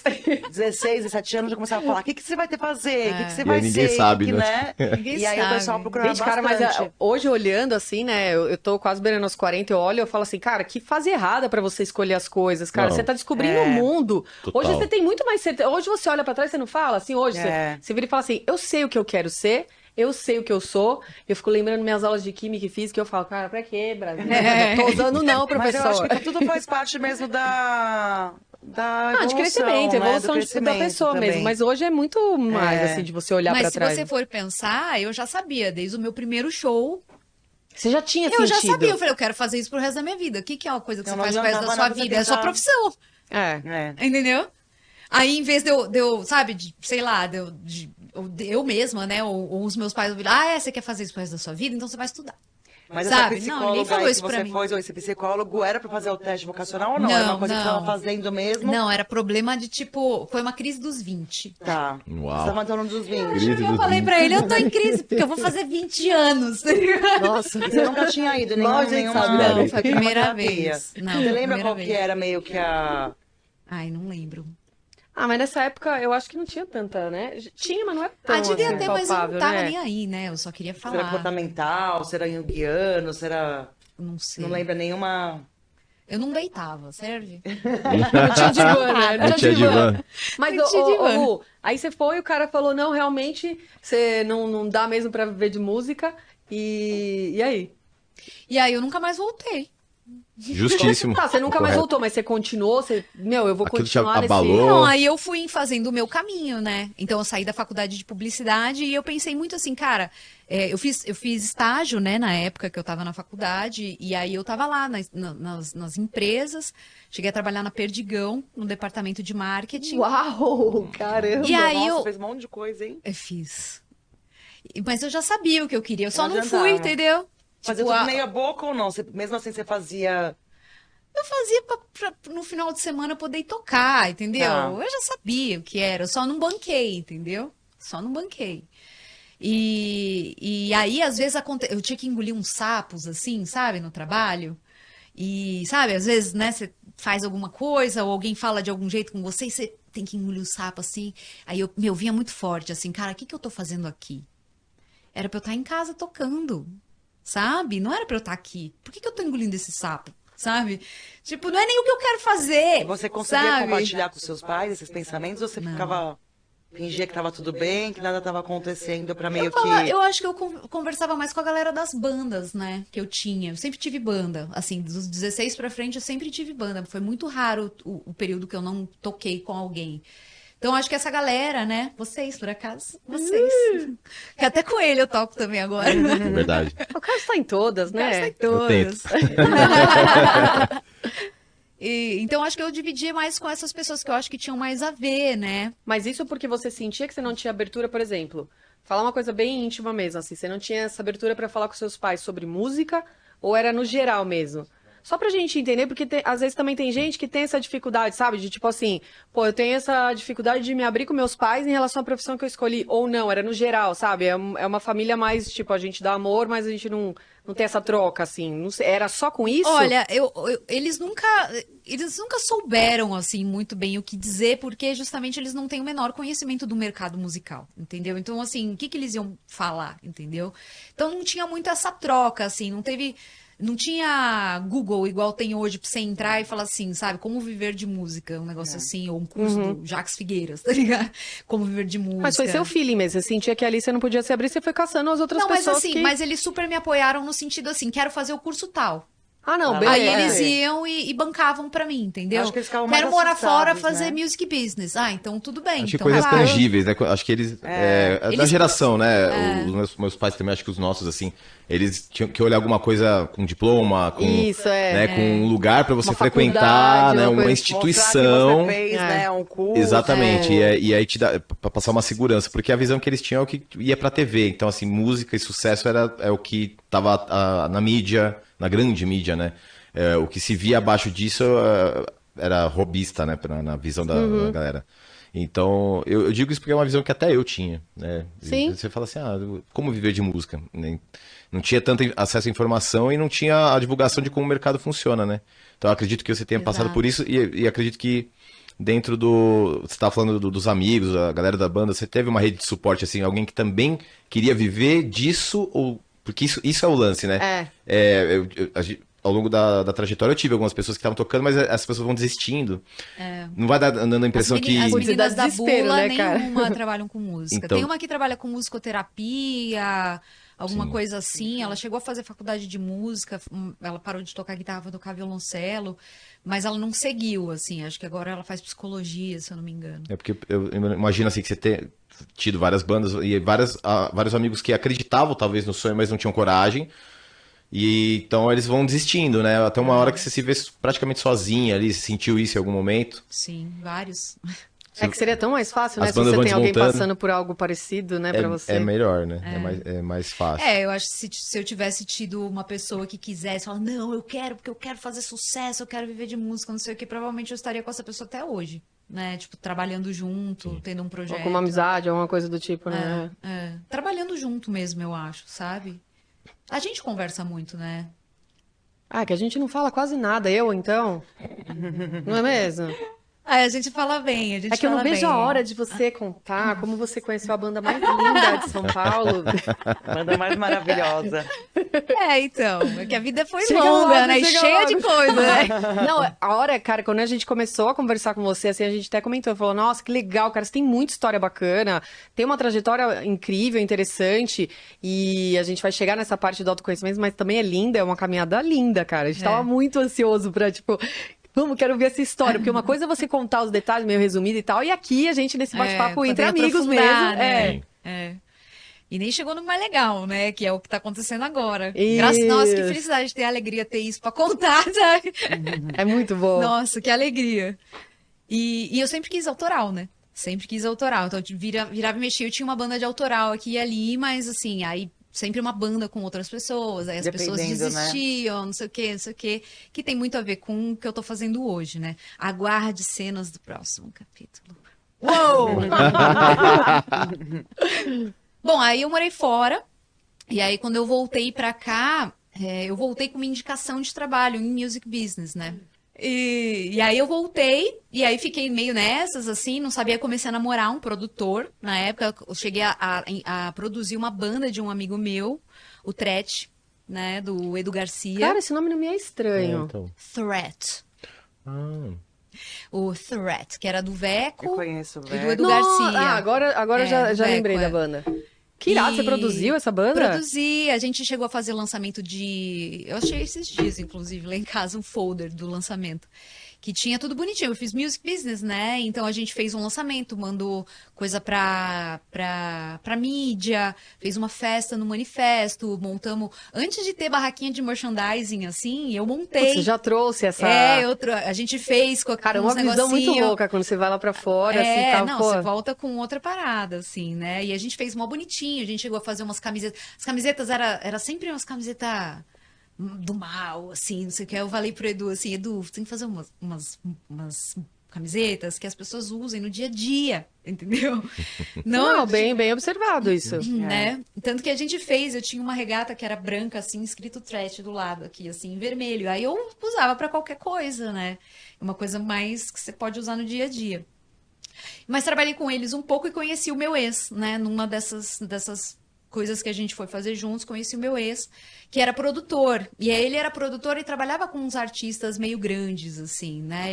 16, 17 anos já começava a falar: o que você vai ter que fazer? O que você E vai aí ninguém ser? sabe, Que, né? Ninguém E aí o sabe. pessoal procurava Gente, cara, mas bastante. hoje olhando assim, né? Eu tô quase beirando os 40, eu olho e eu falo assim, cara, que fase errada pra você escolher as coisas, cara. Não. Você tá descobrindo o mundo. Total. Hoje você tem muito mais certeza. Hoje você olha pra trás e você não fala assim, hoje É. você vira e fala assim, eu sei o que eu quero ser. Eu sei o que eu sou. Eu fico lembrando minhas aulas de química e física e eu falo, cara, pra quê, Brasil? Tô usando não, Mas eu acho professor. que tudo faz parte mesmo da evolução, De crescimento, né? evolução Do da crescimento pessoa também. mesmo. Mas hoje é muito mais, assim, de você olhar Mas pra se trás. você for pensar, eu já sabia, desde o meu primeiro show, Você já tinha eu já sentido. sabia. Eu falei, eu quero fazer isso pro resto da minha vida. O que é uma coisa que Então você não faz pro resto da adiantava sua nada você vida? É a sua tentar- profissão. É. É. Entendeu? Aí, em vez de eu, sabe, sei lá, eu mesma, né, ou os meus pais ouviram, você quer fazer isso pro resto da sua vida? Então você vai estudar. Mas Sabe? essa Não, psicóloga ninguém falou aí isso que pra você mim. foi, ou esse psicólogo, era pra fazer o teste vocacional ou não? Era uma coisa que você tava fazendo mesmo? Não, era problema de, tipo, foi uma crise dos 20. Tá. Uau. Você tava entrando dos 20. Crise Eu dos falei 20. pra ele, eu tô em crise, porque eu vou fazer 20 anos. Nossa, E você nunca tinha ido Mal a gente nenhuma... sabe, né? Não, foi a primeira terapia. vez. Não, Você foi a lembra primeira qual vez. que era meio que a... Ai, não lembro. Ah, mas nessa época eu acho que não tinha tanta, né? Tinha, mas não é tão Devia assim, ter, mas eu não palpável, tava né? nem aí, né? Eu só queria Se era falar. comportamental, se era junguiano, se era... Não sei. Não lembra nenhuma... Eu não deitava, serve? Não tinha divã, né? Não tinha divã. Mas, Não tinha divã. Lu, aí você foi e o cara falou, não, realmente, você não dá mesmo pra viver de música. E aí? E aí eu nunca mais voltei. Justíssimo. Tá, você nunca mais Correto. voltou, mas você continuou, eu vou Aquilo te continuar nesse... abalou? Não, aí eu fui fazendo o meu caminho, né? Então eu saí da faculdade de publicidade e eu pensei muito assim, cara, eu fiz estágio, né, na época que eu tava na faculdade, e aí eu tava lá nas empresas, cheguei a trabalhar na Perdigão, no departamento de marketing. Uau, caramba. E aí Nossa, eu, fez um monte de coisa, hein? eu fiz. Mas eu já sabia o que eu queria, eu só Não não fui, adiantava. entendeu? Fazia Tipo, tudo meia boca ou não? Mesmo assim você fazia... eu fazia no final de semana eu poder ir tocar, entendeu? Tá. Eu já sabia o que era, eu só não banquei, entendeu? Só não banquei. E aí, às vezes, eu tinha que engolir uns sapos, assim, sabe, no trabalho. E, sabe, às vezes, né, você faz alguma coisa, ou alguém fala de algum jeito com você, e você tem que engolir o sapo, assim. Aí eu me ouvia muito forte, assim, cara, o que que eu tô fazendo aqui? Era pra eu estar em casa tocando, sabe? Não era pra eu estar aqui. Por que que eu tô engolindo esse sapo? Sabe? Tipo, não é nem o que eu quero fazer. E você conseguia sabe? compartilhar com seus pais esses pensamentos ou você Não. ficava... Fingia que tava tudo bem, que nada tava acontecendo pra meio Eu acho que eu conversava mais com a galera das bandas, né? Que eu tinha. Eu sempre tive banda. Assim, dos 16 pra frente, eu sempre tive banda. Foi muito raro o período que eu não toquei com alguém. Então, acho que essa galera, né? Vocês, por acaso. Vocês. Que até com ele eu toco também agora. É verdade. O cara está em todas, né? Eu Todas. tento. Então, acho que eu dividia mais com essas pessoas que eu acho que tinham mais a ver, né? Mas isso porque você sentia que você não tinha abertura, por exemplo, falar uma coisa bem íntima mesmo, assim, você não tinha essa abertura pra falar com seus pais sobre música ou era no geral mesmo? Só pra gente entender, porque às vezes também tem gente que tem essa dificuldade, sabe? De tipo assim, pô, eu tenho essa dificuldade de me abrir com meus pais em relação à profissão que eu escolhi. Ou não, era no geral, sabe? É uma família mais, tipo, a gente dá amor, mas a gente não tem essa troca, assim. Não sei, era só com isso? Olha, eles nunca souberam, assim, muito bem o que dizer, porque justamente eles não têm o menor conhecimento do mercado musical, entendeu? Então, assim, o que eles iam falar, entendeu? Então, não tinha muito essa troca, assim, não tinha Google igual tem hoje pra você entrar e falar assim, sabe? Como viver de música, um negócio assim, ou um curso do Jacques Figueiras, tá ligado? Como viver de música. Mas foi seu feeling mesmo, você sentia que ali você não podia se abrir, você foi caçando as outras Não, mas pessoas assim, que... mas eles super me apoiaram no sentido assim, quero fazer o curso tal. Ah, não, Ah, beleza. Aí eles iam e bancavam pra mim, entendeu? Acho que eles ficavam mais Quero morar fora, assustados, fazer né? music business. Ah, então tudo bem. Acho que então coisas vai. tangíveis, né? Acho que eles. Da Eles- geração, né? Os meus pais também, acho que os nossos, assim, eles tinham que olhar alguma coisa com diploma, com, Isso, né, com um lugar pra você Uma frequentar, faculdade, né? uma Uma coisa- instituição. Mostrar que você fez, né? Um curso. Exatamente, e aí te dá pra passar uma segurança, porque a visão que eles tinham é o que ia pra TV. Então, assim, música e sucesso é o que tava na mídia, na grande mídia, né? O que se via abaixo disso era robista, né? Na visão da galera. Então, eu digo isso porque é uma visão que até eu tinha, né? Sim. Você fala assim, como viver de música? Né? Não tinha tanto acesso à informação e não tinha a divulgação de como o mercado funciona, né? Então, eu acredito que você tenha passado Exato. por isso e acredito que dentro do... Você estava falando dos amigos, a galera da banda, você teve uma rede de suporte, assim, alguém que também queria viver disso? Porque isso é o lance, né? Ao longo da trajetória eu tive algumas pessoas que estavam tocando, mas as pessoas vão desistindo. Não vai dando a impressão As que... as Putz, meninas dá da desespero, Bula, né, cara? nenhuma trabalham com música. Então- Tem uma que trabalha com musicoterapia, alguma Sim. coisa assim. Ela chegou a fazer faculdade de música, ela parou de tocar guitarra, foi tocar violoncelo, mas ela não seguiu, assim. Acho que agora ela faz psicologia, se eu não me engano. É porque eu imagino assim que você ter tido várias bandas e vários amigos que acreditavam talvez no sonho, mas não tinham coragem. E então eles vão desistindo, né? Até uma hora que você se vê praticamente sozinha ali, você sentiu isso em algum momento. Sim, vários. É que seria tão mais fácil, né? As Se bandas você vão tem alguém desmontando. passando por algo parecido, né, pra você. É melhor, né? É mais fácil. É, eu acho que se eu tivesse tido uma pessoa que quisesse falar, não, eu quero, porque eu quero fazer sucesso, eu quero viver de música, não sei o que, provavelmente eu estaria com essa pessoa até hoje, né? Tipo, trabalhando junto, tendo um Ou projeto. com uma amizade, alguma coisa do tipo, né? Trabalhando junto mesmo, eu acho, sabe? A gente conversa muito, né? Ah, que a gente não fala quase nada, eu então. Não é mesmo? A gente fala bem, a gente É que eu não fala vejo a bem. hora de você contar como você conheceu a banda mais linda de São Paulo. Banda mais maravilhosa. Então, é que a vida foi Chega longa, logo, né? E chega cheia logo. de coisa, né? Não, a hora, cara, quando a gente começou a conversar com você, assim, a gente até comentou, falou, nossa, que legal, cara, você tem muita história bacana, tem uma trajetória incrível, interessante, e a gente vai chegar nessa parte do autoconhecimento, mas também é linda, é uma caminhada linda, cara. A gente tava muito ansioso pra, tipo, vamos, quero ver essa história, porque uma coisa é você contar os detalhes meio resumido e tal, e aqui a gente nesse bate-papo entre poder amigos mesmo. aprofundar, né? E nem chegou no mais legal, né? Que é o que tá acontecendo agora. Graças a Nossa, que felicidade de ter a alegria ter isso pra contar, sabe? É muito bom. Nossa, que alegria. E eu sempre quis autoral, né? Sempre quis autoral. Então, virava e mexia. Eu tinha uma banda de autoral aqui e ali, mas assim, aí sempre uma banda com outras pessoas. Aí as pessoas Dependendo, né? desistiam, não sei o quê, não sei o quê. Que tem muito a ver com o que eu tô fazendo hoje, né? Aguarde cenas do próximo capítulo. Uou! Bom, aí eu morei fora. E aí, quando eu voltei pra cá, eu voltei com uma indicação de trabalho em music business, né? E aí eu voltei, e aí fiquei meio nessas, assim, não sabia, comecei a namorar um produtor. Na época, eu cheguei a produzir uma banda de um amigo meu, o Threat, né, do Edu Garcia. Cara, esse nome não me é estranho. Então. Threat. Ah. O Threat, que era do Veco Eu conheço o e do Veco. Edu Garcia. Agora já Veco, lembrei da banda. Que irado, você E produziu essa banda? Produzi, a gente chegou a fazer lançamento de. Eu achei esses dias, inclusive, lá em casa, um folder do lançamento. Que tinha tudo bonitinho. Eu fiz music business, né? Então a gente fez um lançamento, mandou coisa pra mídia, fez uma festa no manifesto, montamos. Antes de ter barraquinha de merchandising, assim, eu montei. Você já trouxe essa. A gente fez com Cara, uns uma visão muito negocinho. louca quando você vai lá pra fora, assim, tal, Não, pô. você volta com outra parada, assim, né? E a gente fez mó bonitinho, a gente chegou a fazer umas camisetas. As camisetas era sempre umas camisetas do mal, assim, não sei o que. Eu falei pro Edu, assim, Edu, você tem que fazer umas camisetas que as pessoas usem no dia a dia, entendeu? Não, bem observado isso. Né? Tanto que a gente fez, eu tinha uma regata que era branca, assim, escrito trash do lado aqui, assim, em vermelho. Aí eu usava pra qualquer coisa, né? Uma coisa mais que você pode usar no dia a dia. Mas trabalhei com eles um pouco e conheci o meu ex, né? Numa dessas coisas que a gente foi fazer juntos, conheci o meu ex, que era produtor. E aí ele era produtor e trabalhava com uns artistas meio grandes, assim, né?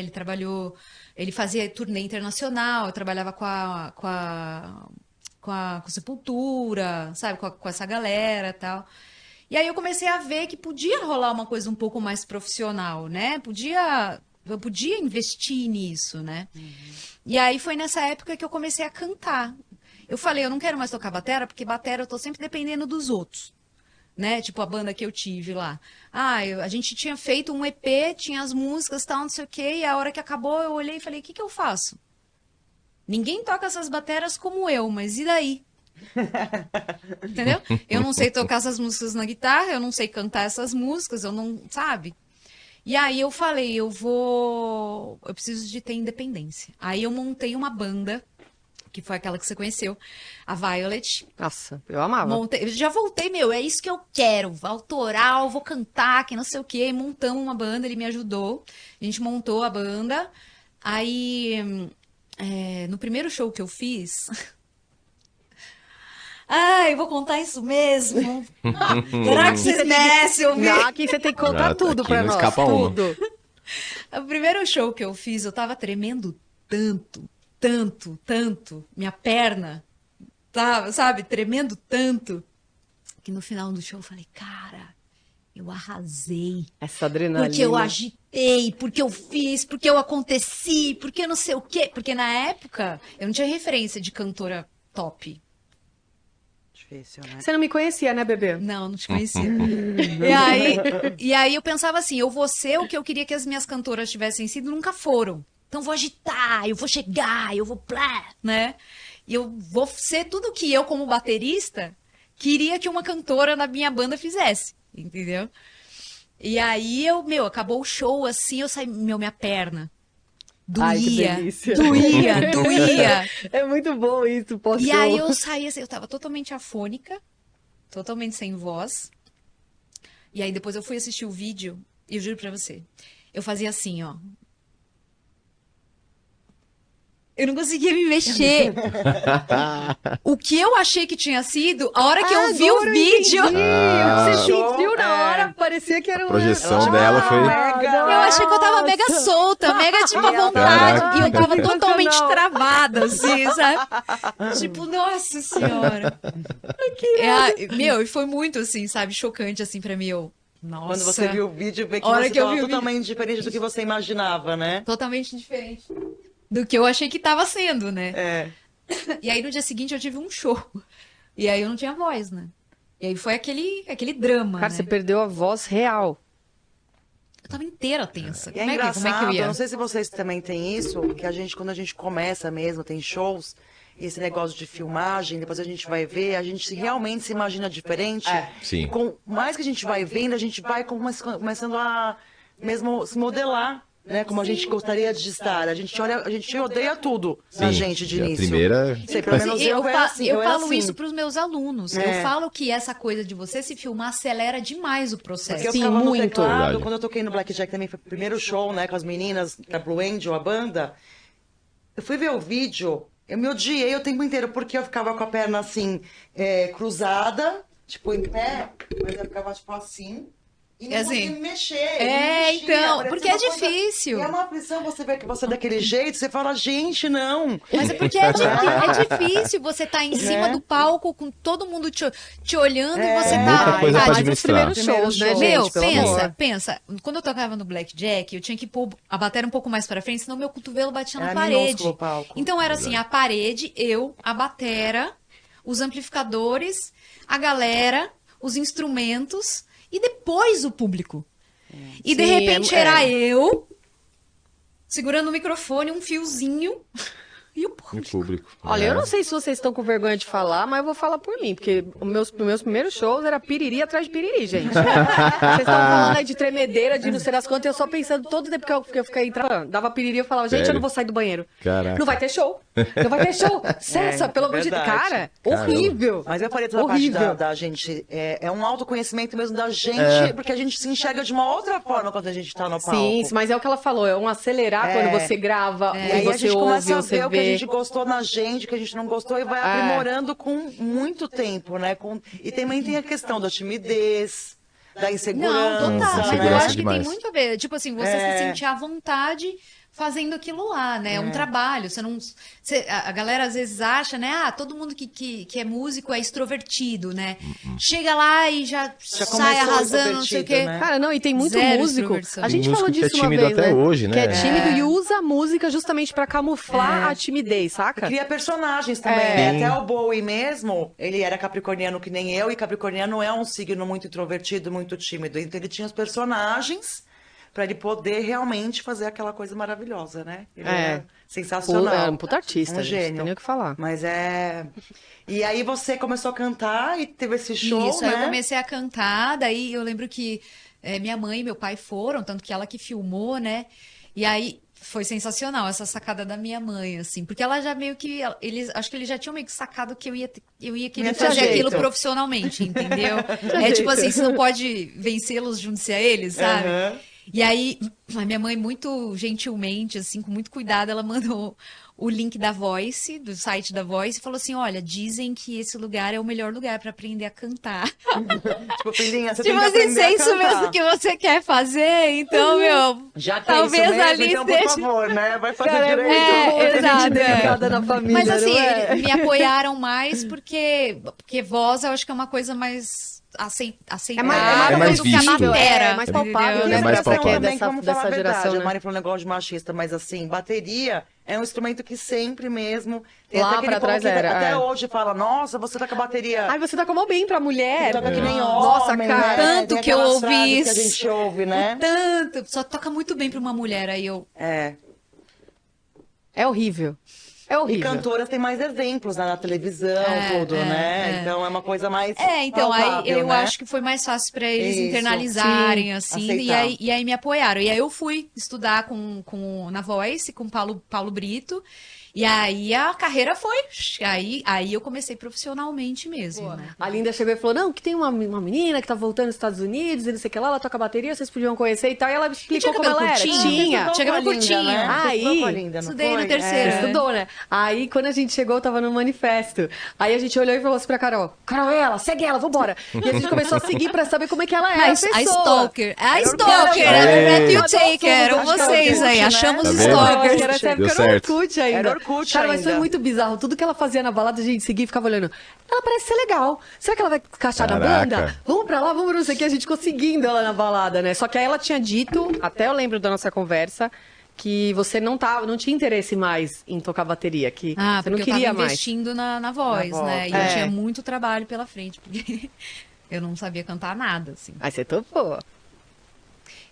Ele fazia turnê internacional, eu trabalhava com Sepultura, sabe? Com essa galera e tal. E aí eu comecei a ver que podia rolar uma coisa um pouco mais profissional, né? Eu podia investir nisso, né? E aí foi nessa época que eu comecei a cantar. Eu falei, eu não quero mais tocar batera, porque batera eu tô sempre dependendo dos outros, né? Tipo a banda que eu tive lá. A gente tinha feito um EP, tinha as músicas, tal, não sei o quê, e a hora que acabou eu olhei e falei, o que eu faço? Ninguém toca essas bateras como eu, mas e daí? Entendeu? Eu não sei tocar essas músicas na guitarra, eu não sei cantar essas músicas, eu não, sabe? E aí eu falei, eu preciso de ter independência. Aí eu montei uma banda, que foi aquela que você conheceu, a Violet. Nossa, eu amava. Já voltei, é isso que eu quero, autoral, vou cantar, que não sei o quê. Montamos uma banda, ele me ajudou, a gente montou a banda. Aí, no primeiro show que eu fiz... Ai, vou contar isso mesmo? Será que vocês merecem ouvir? Não, aqui você tem que contar tudo aqui pra não nós. escapa uma. Tudo. O primeiro show que eu fiz, eu tava tremendo tanto, minha perna tava, sabe, tremendo tanto, que no final do show eu falei, cara, eu arrasei. Essa adrenalina. Porque eu agitei, porque eu fiz, porque eu aconteci, porque eu não sei o quê. Porque na época eu não tinha referência de cantora top. Difícil, né? Você não me conhecia, né, bebê? Não te conhecia. E aí eu pensava assim, eu vou ser o que eu queria que as minhas cantoras tivessem sido, nunca foram. Então vou agitar, eu vou chegar, eu vou plá, né? E eu vou ser tudo que eu, como baterista, queria que uma cantora na minha banda fizesse, entendeu? E aí acabou o show assim, eu saí, minha perna Ai, que doía, delícia. doía. É muito bom isso, pós-show. E aí eu saí assim, eu tava totalmente afônica, totalmente sem voz. E aí depois eu fui assistir o vídeo, e eu juro pra você, eu fazia assim, ó. Eu não conseguia me mexer. O que eu achei que tinha sido, a hora que eu vi o Agora eu vídeo, entendi. Você Show, sentiu na hora, parecia que era uma... projeção dela foi- eu achei que eu tava mega solta, mega tipo à vontade. Caraca. E eu tava Que totalmente sensacional. travada, assim, sabe? Tipo, nossa senhora. E foi muito assim, sabe? Chocante, assim, pra mim. Nossa. Quando você viu o vídeo, vê que A hora você que eu tava vi o vídeo- totalmente diferente do que você imaginava, né? Totalmente diferente do que eu achei que tava sendo, né? É. E aí no dia seguinte eu tive um show. E aí eu não tinha voz, né? E aí foi aquele drama, Cara, né? você perdeu a voz real. Eu tava inteira tensa. E é como é que engraçado, eu ia? não sei se vocês também têm isso, que quando a gente começa mesmo, tem shows, e esse negócio de filmagem, depois a gente vai ver, a gente realmente se imagina diferente. Sim. E com mais que a gente vai vendo, a gente vai começando a mesmo se modelar, né? Como a gente gostaria de estar. A gente odeia tudo na Sim. gente de E a início. primeira- Sei, pelo menos eu era assim, eu era falo assim. isso pros meus alunos. É. Eu falo que essa coisa de você se filmar acelera demais o processo. Porque eu Sim, ficava no muito. teclado, Verdade. quando eu toquei no Blackjack também, foi o primeiro show, né, com as meninas da Blue Angel, a banda. Eu fui ver o vídeo, eu me odiei o tempo inteiro, porque eu ficava com a perna assim, cruzada, tipo, em pé, mas eu ficava tipo assim. E não Assim. conseguia me mexer. É, não mexia, então, parecia porque é uma coisa- difícil. E é uma aflição você ver que você é daquele jeito, você fala, gente, não. Mas é porque é difícil você estar em cima do palco com todo mundo te olhando e você Muita tá. coisa pra Mas os administrar. primeiros shows, né, Primeiro gente? Meu, Pelo amor. pensa. Quando eu tocava no Blackjack, eu tinha que pôr a bateria um pouco mais pra frente, senão meu cotovelo batia na Era parede. minúsculo o palco. Então era assim, a parede, eu, a batera, os amplificadores, a galera, os instrumentos e depois o público. E de Sim, repente é- era eu segurando o microfone, um fiozinho e o Em público. público. Olha, eu não sei se vocês estão com vergonha de falar, mas eu vou falar por mim, porque os meus primeiros shows era piriri atrás de piriri, gente. Vocês estão falando aí de tremedeira, de não sei das quantas, e eu só pensando todo tempo que eu fiquei entrando, dava piriri, eu falava, gente, eu Sério? não vou sair do banheiro. Caraca. Não vai ter show. Não vai ter show. Cessa, pelo amor de Deus. verdade. Cara, Caramba. horrível. Mas eu falei toda a parte Horrível. da gente. É um autoconhecimento mesmo da gente, porque a gente se enxerga de uma outra forma quando a gente tá no palco. Sim, mas é o que ela falou, é um acelerar quando você grava, E e aí a você gente ouve, começa a você ver o que a vê. gente gostou na gente, o que a gente não gostou, e vai aprimorando com muito tempo, né? E também tem a questão da timidez, da insegurança. Não, total. Mas eu Segurança acho que demais. tem muito a ver. Tipo assim, você se sentir à vontade fazendo aquilo lá, né? É um trabalho. Você não. A galera às vezes acha, né? Ah, todo mundo que é músico é extrovertido, né? Chega lá e já sai começou arrasando, não sei o quê. extrovertido, né? Cara, não, e tem muito Zero músico. extroversão. A gente Tem falou músico que é disso uma tímido vez, até né? hoje, né? Que é tímido e usa a música justamente pra camuflar a timidez, saca? Cria personagens também, É. né? Até o Bowie mesmo, ele era capricorniano que nem eu, e capricorniano é um signo muito introvertido, muito tímido. Então ele tinha os personagens pra ele poder realmente fazer aquela coisa maravilhosa, né? Ele era sensacional. É um puta artista, um gente, não gênio. tem nem o que falar. Mas é... E aí você começou a cantar e teve esse show, Isso, né? aí eu comecei a cantar, daí eu lembro que minha mãe e meu pai foram, tanto que ela que filmou, né? E aí foi sensacional essa sacada da minha mãe, assim, porque ela já meio que, acho que eles já tinham meio que sacado que eu ia querer Ia ter fazer jeito. aquilo profissionalmente, entendeu? É tipo assim, você não pode vencê-los, junte-se a eles, sabe? Aham. E aí, a minha mãe, muito gentilmente, assim, com muito cuidado, ela mandou o link da Voice, do site da Voice, e falou assim: olha, dizem que esse lugar é o melhor lugar para aprender a cantar. Tipo, filhinha, você Tipo tem que assim, aprender se é a isso cantar. mesmo que você quer fazer, então, meu, Já que talvez é isso mesmo, ali então, seja... por favor, né? Vai fazer Cara, é direito. muito bom ter gente exato, dedicada na família, Mas assim, não é? me apoiaram mais porque voz eu acho que é uma coisa mais aceitável é mais do que a visto. batera. É mais palpável, entendeu? né? É mais pra quem é palpável. dessa, vamos falar dessa a verdade. geração, A né? Mari falou um negócio de machista, mas assim, bateria é um instrumento que sempre mesmo... Tem Lá até aquele pra trás povo que era, até é. hoje fala, nossa, você tá com a bateria... Ai, você tá como bem pra mulher. toca que nem Nossa, homem, cara. né? Tanto Tem que eu aquelas ouvi frases que a isso. gente ouve, né? Tanto, só toca muito bem pra uma mulher, aí eu... É. É horrível. É E horrível. cantoras têm mais exemplos, né, na televisão, tudo, é, né? é. Então é uma coisa mais Então, aí palpável, eu né? acho que foi mais fácil para eles Isso. internalizarem, Sim, assim, aceitar. e aí me apoiaram. E aí eu fui estudar na Voice, com o Paulo Brito, e aí a carreira foi. Aí eu comecei profissionalmente mesmo, né? A Linda chegou e falou, não, que tem uma menina que tá voltando dos Estados Unidos e não sei o que lá, ela toca bateria, vocês podiam conhecer e tal. E ela explicou tinha como ela cabelo era. curtinho? Tinha. Tinha cabelo curtinho. Né? Aí, Você estudou com a Linda, não estudei no foi? terceiro. Você estudou, né? Aí, quando a gente chegou, tava no manifesto. Aí a gente olhou e falou assim pra Carol, Carol, segue ela, vambora. E a gente começou a seguir pra saber como é que ela era, Mas a a pessoa. Stalker, a Aê. Red You Taker, eram Acho que era vocês aí, Orkut, né? achamos Tá os vendo? Eu acho que Stalkers. era essa Deu época, era certo. Orkut ainda. Era Orkut Cara, mas foi ainda. muito bizarro. Tudo que ela fazia na balada, a gente seguia e ficava olhando. Ela parece ser legal. Será que ela vai encaixar na Caraca. banda? Vamos pra lá, vamos não sei o que. A gente conseguindo ela na balada, né? Só que aí ela tinha dito, até eu lembro da nossa conversa, que você não tinha interesse mais em tocar bateria, que Ah, você não porque eu queria tava mais. investindo na voz, Na voz, né? E é. eu tinha muito trabalho pela frente, porque eu não sabia cantar nada, assim. Aí você topou.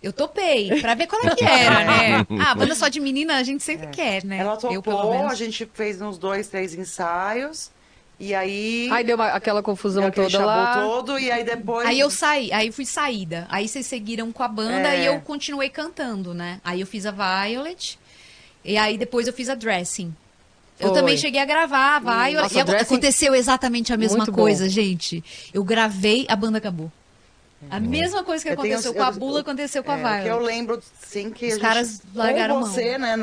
Eu topei, pra ver qual é que era, né? Ah, banda só de menina a gente sempre quer, né? Ela Eu, pelo topou, menos. a gente fez uns 2, 3 ensaios. E aí... Aí deu aquela confusão deu aquele toda lá. chabu todo, e aí depois... Aí eu saí, aí fui saída. Aí vocês seguiram com a banda É. e eu continuei cantando, né? Aí eu fiz a Violet, e aí depois eu fiz a Dressing. Eu Foi. também cheguei a gravar a Violet. Nossa, E Dressing- aconteceu exatamente a mesma Muito bom. coisa, gente. Eu gravei, a banda acabou. A mesma coisa que Eu tenho- aconteceu com a Bula, aconteceu com a o que eu Violet. lembro, sim, que Os a gente, caras largaram a com mão. você, né,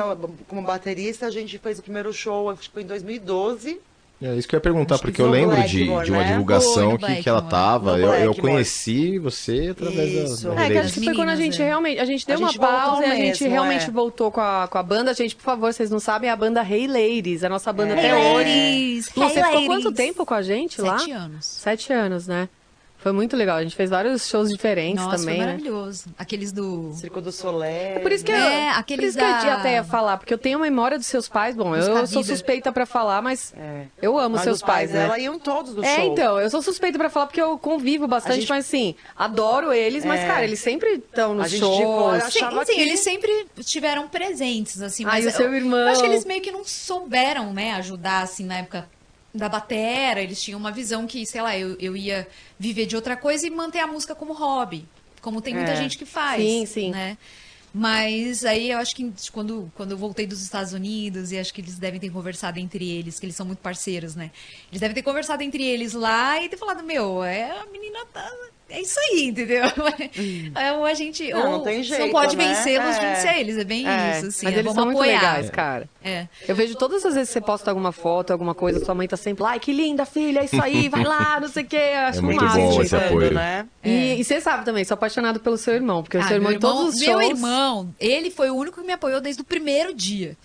como baterista, a gente fez o primeiro show, acho que foi em 2012. É isso que eu ia perguntar, Acho que porque eu no lembro Blackmore, de uma né? divulgação Foi no que ela Blackmore. tava. No Eu Blackmore. conheci você através Isso. da É, que Relay. acho que foi quando a meninas, gente é. realmente. A gente deu A uma gente voltou pausa e a gente mesmo, realmente é. voltou com a banda. Gente, por favor, vocês não sabem, é a banda Hey Ladies, a nossa banda Hey até hoje. ladies! Lu, você Hey ficou quanto ladies! tempo com a gente lá? 7 anos. 7 anos, né? Foi muito legal. A gente fez vários shows diferentes Nossa, também, foi né? maravilhoso. Aqueles do... Circo do Soler. Por isso que, É, eu, por aqueles isso que eu da- até ia falar, porque eu tenho a memória dos seus pais. Bom, Dos eu Cabida. sou suspeita pra falar, mas É. eu amo Mas seus os pais pais, né? dela iam todos do É, show. então, eu sou suspeita pra falar porque eu convivo bastante, A gente- mas assim, adoro eles, mas, É. cara, eles sempre estão nos A gente de shows. fora Sim, achava sim, que- eles sempre estiveram presentes, assim. Ah, Mas e o seu irmão? Eu acho que eles meio que não souberam, né, ajudar, assim, na época da batera. Eles tinham uma visão que, sei lá, eu ia viver de outra coisa e manter a música como hobby. Como tem muita É. gente que faz. Sim, sim. Né? Mas aí eu acho que quando eu voltei dos Estados Unidos, e acho que eles devem ter conversado entre eles, que eles são muito parceiros, né? Eles devem ter conversado entre eles lá e ter falado, meu, a menina tá. É isso aí, entendeu? Ou a gente. Não ou tem se não jeito, pode né? vencê-los, É. vencer eles. É bem É, isso, assim. mas eles Vamos são muito apoiar. legais, cara. É. Eu vejo todas as vezes que você posta alguma foto, alguma coisa, sua mãe tá sempre, ai, que linda, filha, é isso aí, vai lá, não sei o quê. Eu acho muito massa. bom esse Juntando, apoio. né? E você sabe também, sou apaixonado pelo seu irmão, porque o seu irmão meu em todos os shows... Meu irmão, ele foi o único que me apoiou desde o primeiro dia.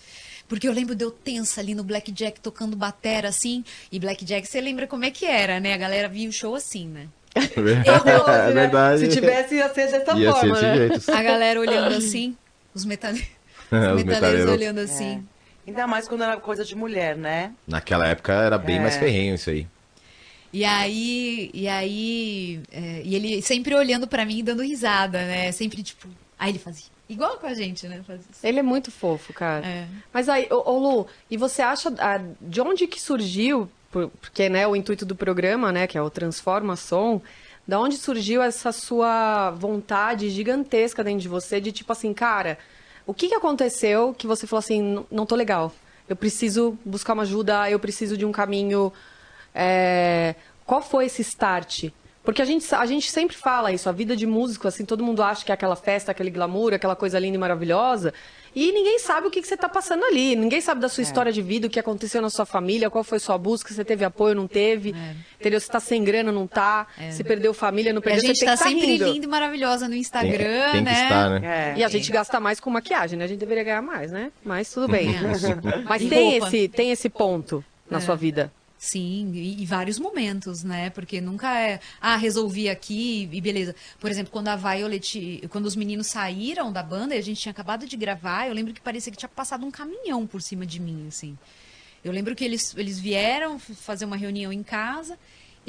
Porque eu lembro de eu tensa ali no Blackjack tocando batera, assim. E Blackjack, você lembra como é que era, né? A galera via o show assim, né? É verdade. Se tivesse, ia ser dessa Ia ser forma, desse né? jeito. A galera olhando assim, os metaleiros Os metaleiros. olhando assim. Ainda mais quando era coisa de mulher, né? Naquela época era bem mais ferrenho isso aí. E ele sempre olhando pra mim e dando risada, né? Sempre tipo, aí ele fazia. Igual com a gente, né? Faz isso. Ele é muito fofo, cara. É. Mas aí, ô Lu, e você acha de onde que surgiu, porque né, o intuito do programa, né, que é o Transforma Som, da onde surgiu essa sua vontade gigantesca dentro de você, de tipo assim, cara, o que aconteceu que você falou assim, não tô legal, eu preciso buscar uma ajuda, eu preciso de um caminho, qual foi esse start? Porque a gente sempre fala isso, a vida de músico, assim, todo mundo acha que é aquela festa, aquele glamour, aquela coisa linda e maravilhosa, e ninguém sabe o que você está passando ali, ninguém sabe da sua história de vida, o que aconteceu na sua família, qual foi sua busca, você teve apoio, não teve, entendeu? Você tá sem grana, não tá, você perdeu família, não E a perdeu, gente você tem tá que sempre rindo. linda e maravilhosa no Instagram, Tem que né? estar, né? E a gente gasta mais com maquiagem, né? A gente deveria ganhar mais, né? Mas tudo bem. Mas E tem roupa. tem esse ponto na sua vida. Sim, e vários momentos, né? Porque nunca é, resolvi aqui e beleza. Por exemplo, quando a Violet, quando os meninos saíram da banda e a gente tinha acabado de gravar, eu lembro que parecia que tinha passado um caminhão por cima de mim, assim. Eu lembro que eles vieram fazer uma reunião em casa,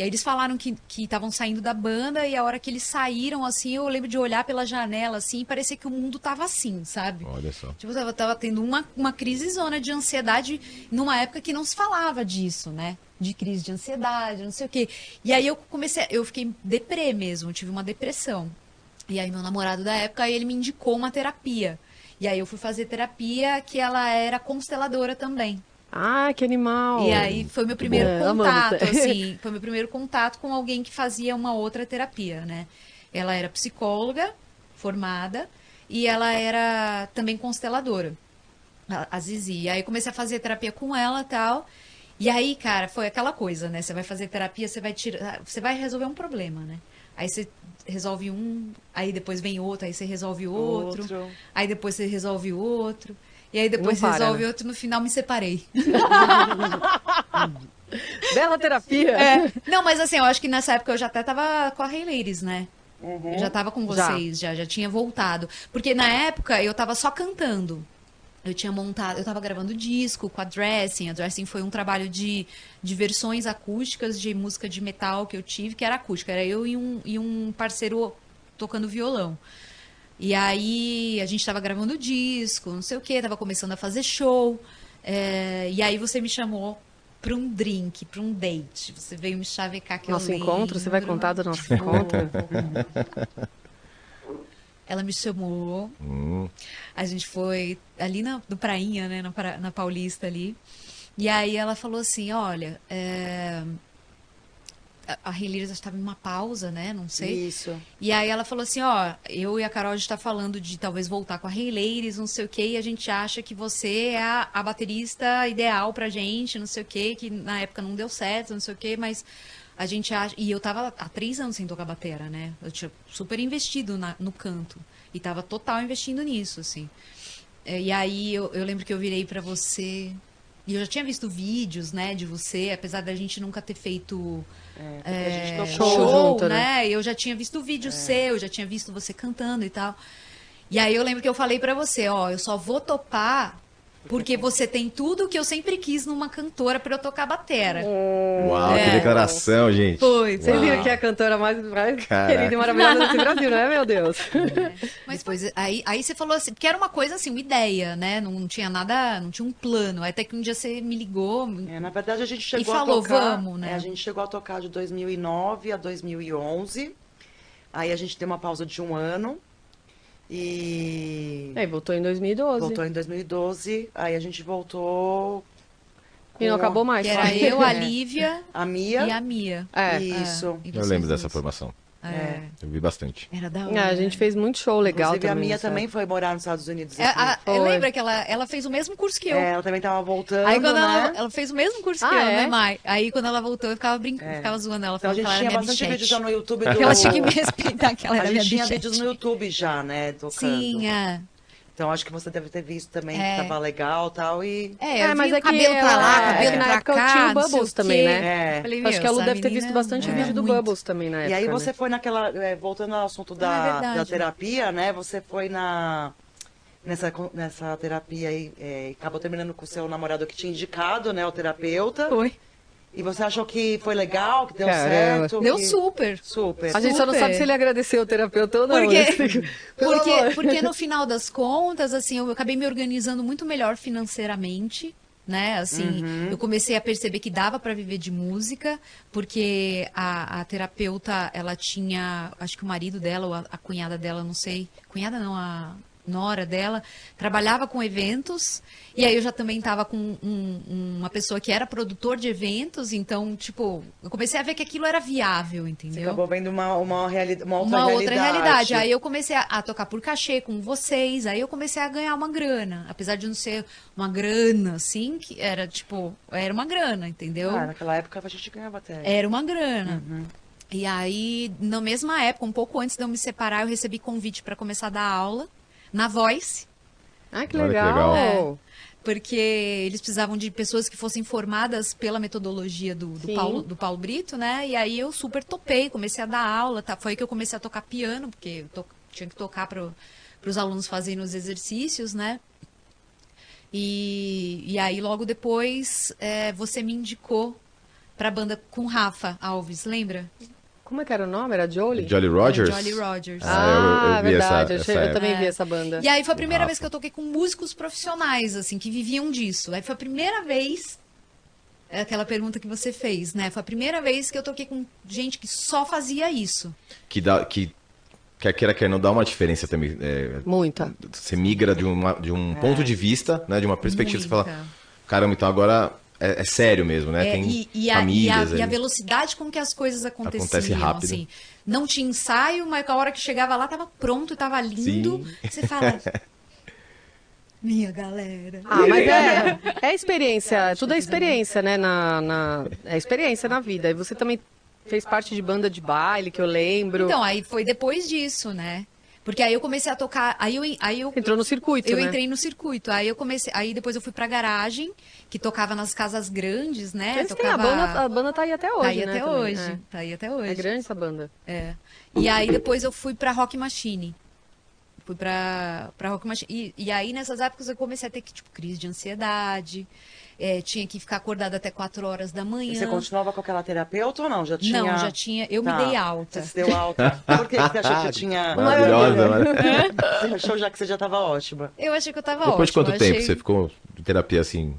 E aí eles falaram que estavam saindo da banda e a hora que eles saíram, assim, eu lembro de olhar pela janela, assim, e parecia que o mundo tava assim, sabe? Olha só. Tipo, eu tava tendo uma crise zona de ansiedade numa época que não se falava disso, né? De crise de ansiedade, não sei o quê. E aí eu fiquei deprê mesmo, tive uma depressão. E aí meu namorado da época, aí ele me indicou uma terapia. E aí eu fui fazer terapia, que ela era consteladora também. Ah, que animal. E aí foi meu primeiro Amamos. contato, assim, foi meu primeiro contato com alguém que fazia uma outra terapia, né? Ela era psicóloga, formada, e ela era também consteladora, a Zizi. E aí comecei a fazer terapia com ela e tal. E aí, cara, foi aquela coisa, né? Você vai fazer terapia, você vai resolver um problema, né? Aí você resolve um, aí depois vem outro, aí você resolve outro, aí depois você resolve outro. E aí depois Não para, resolve né? outro, no final me separei. Bela terapia. É. Não, mas assim, eu acho que nessa época eu já até tava com a Hey Ladies, né? Eu já tava com vocês, já tinha voltado. Porque na época eu tava só cantando. Eu tinha montado, eu tava gravando disco com a Dressing. A Dressing foi um trabalho de versões acústicas de música de metal que eu tive, que era acústica. Era eu e um parceiro tocando violão. E aí a gente tava gravando disco, não sei o quê, tava começando a fazer show. E aí você me chamou pra um drink, pra um date. Você veio me chavecar que Nosso eu encontro, você vai lembro. contar do nosso encontro? Ela me chamou. A gente foi ali no Prainha, né? Na Paulista ali. E aí ela falou assim, olha, a Hilary estava em uma pausa, né? Não sei. Isso. E aí ela falou assim, ó, eu e a Carol a gente tá falando de talvez voltar com a Hey Ladies, não sei o quê, e a gente acha que você é a baterista ideal pra gente, não sei o quê, que na época não deu certo, não sei o quê, mas a gente acha... E eu tava há 3 anos sem tocar batera, né? Eu tinha super investido no canto. E tava total investindo nisso, assim. E aí eu lembro que eu virei pra você... E eu já tinha visto vídeos, né, de você, apesar da gente nunca ter feito porque a gente tocou show, junto, né? Eu já tinha visto vídeo seu, já tinha visto você cantando e tal. E aí eu lembro que eu falei pra você, ó, eu só vou topar porque você tem tudo que eu sempre quis numa cantora pra eu tocar batera. Uau, que declaração, gente. Foi. Vocês viram Uau. que é a cantora mais Caraca. querida e maravilhosa desse Brasil, não é, meu Deus? Mas depois, aí você falou assim, porque era uma coisa assim, uma ideia, né? Não tinha nada, não tinha um plano. Até que um dia você me ligou. Na verdade, a gente chegou falou, a tocar... vamos, né? A gente chegou a tocar de 2009 a 2011. Aí a gente deu uma pausa de 1 ano. E Aí voltou em 2012. voltou em 2012. Aí a gente voltou... E não com acabou mais. Que era eu, a Lívia a Mia. e a Mia. É. Isso. E Eu vocês lembro duas. dessa formação. É. Eu vi bastante. Era da É, hora. a gente fez muito show legal Inclusive, a também. Mia nessa também época. foi morar nos Estados Unidos. Foi. Lembra que ela fez o mesmo curso que eu. Ela também tava voltando, Aí quando né? ela fez o mesmo curso que Ah, eu, é? né, Mai? Aí quando ela voltou, eu ficava brincando, ficava zoando ela, Então a falando gente que ela tinha era minha bastante vídeo bichete. já no YouTube do... Que ela tinha que me respeitar, que ela era A minha gente tinha bichete. vídeos no YouTube já, né? Tocando. Sim, é. Então acho que você deve ter visto também É. que tava legal e tal. E É, eu mas vi o é que cabelo pra lá, ela- cabelo é que na pra época cá, tinha o não sei Bubbles o também, quê. né? É. Falei, Acho meu, que a Lu essa deve ter menina visto bastante manda vídeo do muito. Bubbles também na época. aí né? você foi naquela... voltando ao assunto é da verdade. terapia, né? Você foi nessa terapia aí, acabou terminando com o seu namorado que tinha indicado, né? O terapeuta. Foi. E você achou que foi legal, que deu Caramba. certo? Deu que... super. Super. A gente só não Super. sabe se ele agradeceu o terapeuta ou não. Por quê? né? Pelo amor. Porque no final das contas, assim, eu acabei me organizando muito melhor financeiramente, né? Assim, eu comecei a perceber que dava para viver de música, porque a terapeuta, ela tinha, acho que o marido dela ou a cunhada dela, não sei, cunhada não, a nora dela, trabalhava com eventos, e aí eu já também estava com uma pessoa que era produtor de eventos, então, tipo, eu comecei a ver que aquilo era viável, Você entendeu? acabou vendo uma outra Uma outra realidade. Aí Aí eu comecei a tocar por cachê com vocês, aí eu comecei a ganhar uma grana. Apesar de não ser uma grana, assim, que era tipo, era uma grana, entendeu? naquela época a gente ganhava até. Era uma grana. E aí, na mesma época, um pouco antes de eu me separar, eu recebi convite para começar a dar aula na Voice, Ah, que Olha que legal. legal. porque eles precisavam de pessoas que fossem formadas pela metodologia do Sim. Paulo Brito, né? E aí eu super topei, comecei a dar aula, tá? Foi aí que eu comecei a tocar piano, porque eu tinha que tocar para os alunos fazerem os exercícios, né? E aí logo depois você me indicou pra banda com Rafa Alves, lembra? Como é que era o nome? Era Jolie? Jolly Rogers? Jolly Rogers. eu vi verdade. essa eu época. também vi essa banda. E aí foi a primeira Rafa. vez que eu toquei com músicos profissionais, assim, que viviam disso. Aí foi a primeira vez, é aquela pergunta que você fez, né? Foi a primeira vez que eu toquei com gente que só fazia isso. Que quer queira, quer não, dá uma diferença também. Muita. Você migra de um ponto de vista, né? De uma perspectiva, você Muita. fala, caramba, então agora é sério mesmo, né? É, Tem e a famílias e a aí. velocidade com que as coisas aconteciam, Acontece rápido. assim. Não tinha ensaio, mas a hora que chegava lá tava pronto, tava lindo. Sim. Você fala, minha galera. Ah, mas é experiência, tudo é experiência, né? É experiência na vida. E você também fez parte de banda de baile, que eu lembro. Então, aí foi depois disso, né? Porque aí eu comecei a tocar, aí eu Entrou no circuito, eu né? entrei no circuito. Aí eu comecei, aí depois eu fui pra garagem, que tocava nas casas grandes, né? Sim, a banda tá aí até hoje, tá aí né? até também. hoje. Tá aí até hoje. É grande essa banda. É. E aí depois eu fui pra Rock Machine. Fui pra Rock Machine. E aí nessas épocas eu comecei a ter que, tipo, crise de ansiedade. Tinha que ficar acordada até 4 horas da manhã. E você continuava com aquela terapeuta ou não? Já tinha... Não, já tinha. Eu Tá. me dei alta. Você se deu alta. Por que você achou que você tinha... Maravilhosa, Você achou já que você já estava ótima? Eu achei que eu tava Depois de ótima. quanto tempo você ficou de terapia assim,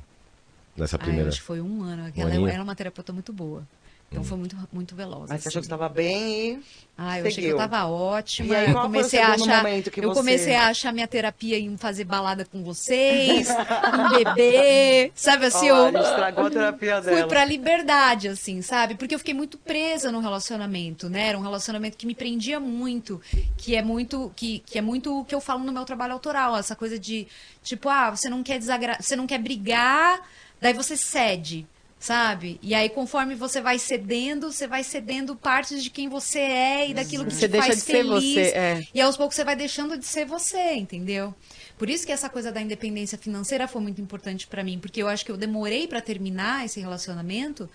nessa Eu primeira? acho que foi 1 ano. Um aninho? Ela era uma terapeuta muito boa. Então foi muito, muito veloz. Mas você achou que assim. você estava bem e... Eu achei que seguiu. eu tava ótima. E aí, eu qual foi o comecei a segundo achar, momento que eu você- comecei a achar minha terapia em fazer balada com vocês, em beber, sabe assim, Ó, a eu gente estragou a terapia fui dela. pra liberdade, assim, sabe? Porque eu fiquei muito presa no relacionamento, né? Era um relacionamento que me prendia muito, que é muito o que eu falo no meu trabalho autoral, essa coisa de, tipo, você não quer você não quer brigar, daí você cede. Sabe? E aí, conforme você vai cedendo partes de quem você é e daquilo que Você te deixa faz de ser feliz. você, é. E aos poucos você vai deixando de ser você, entendeu? Por isso que essa coisa da independência financeira foi muito importante pra mim, porque eu acho que eu demorei pra terminar esse relacionamento,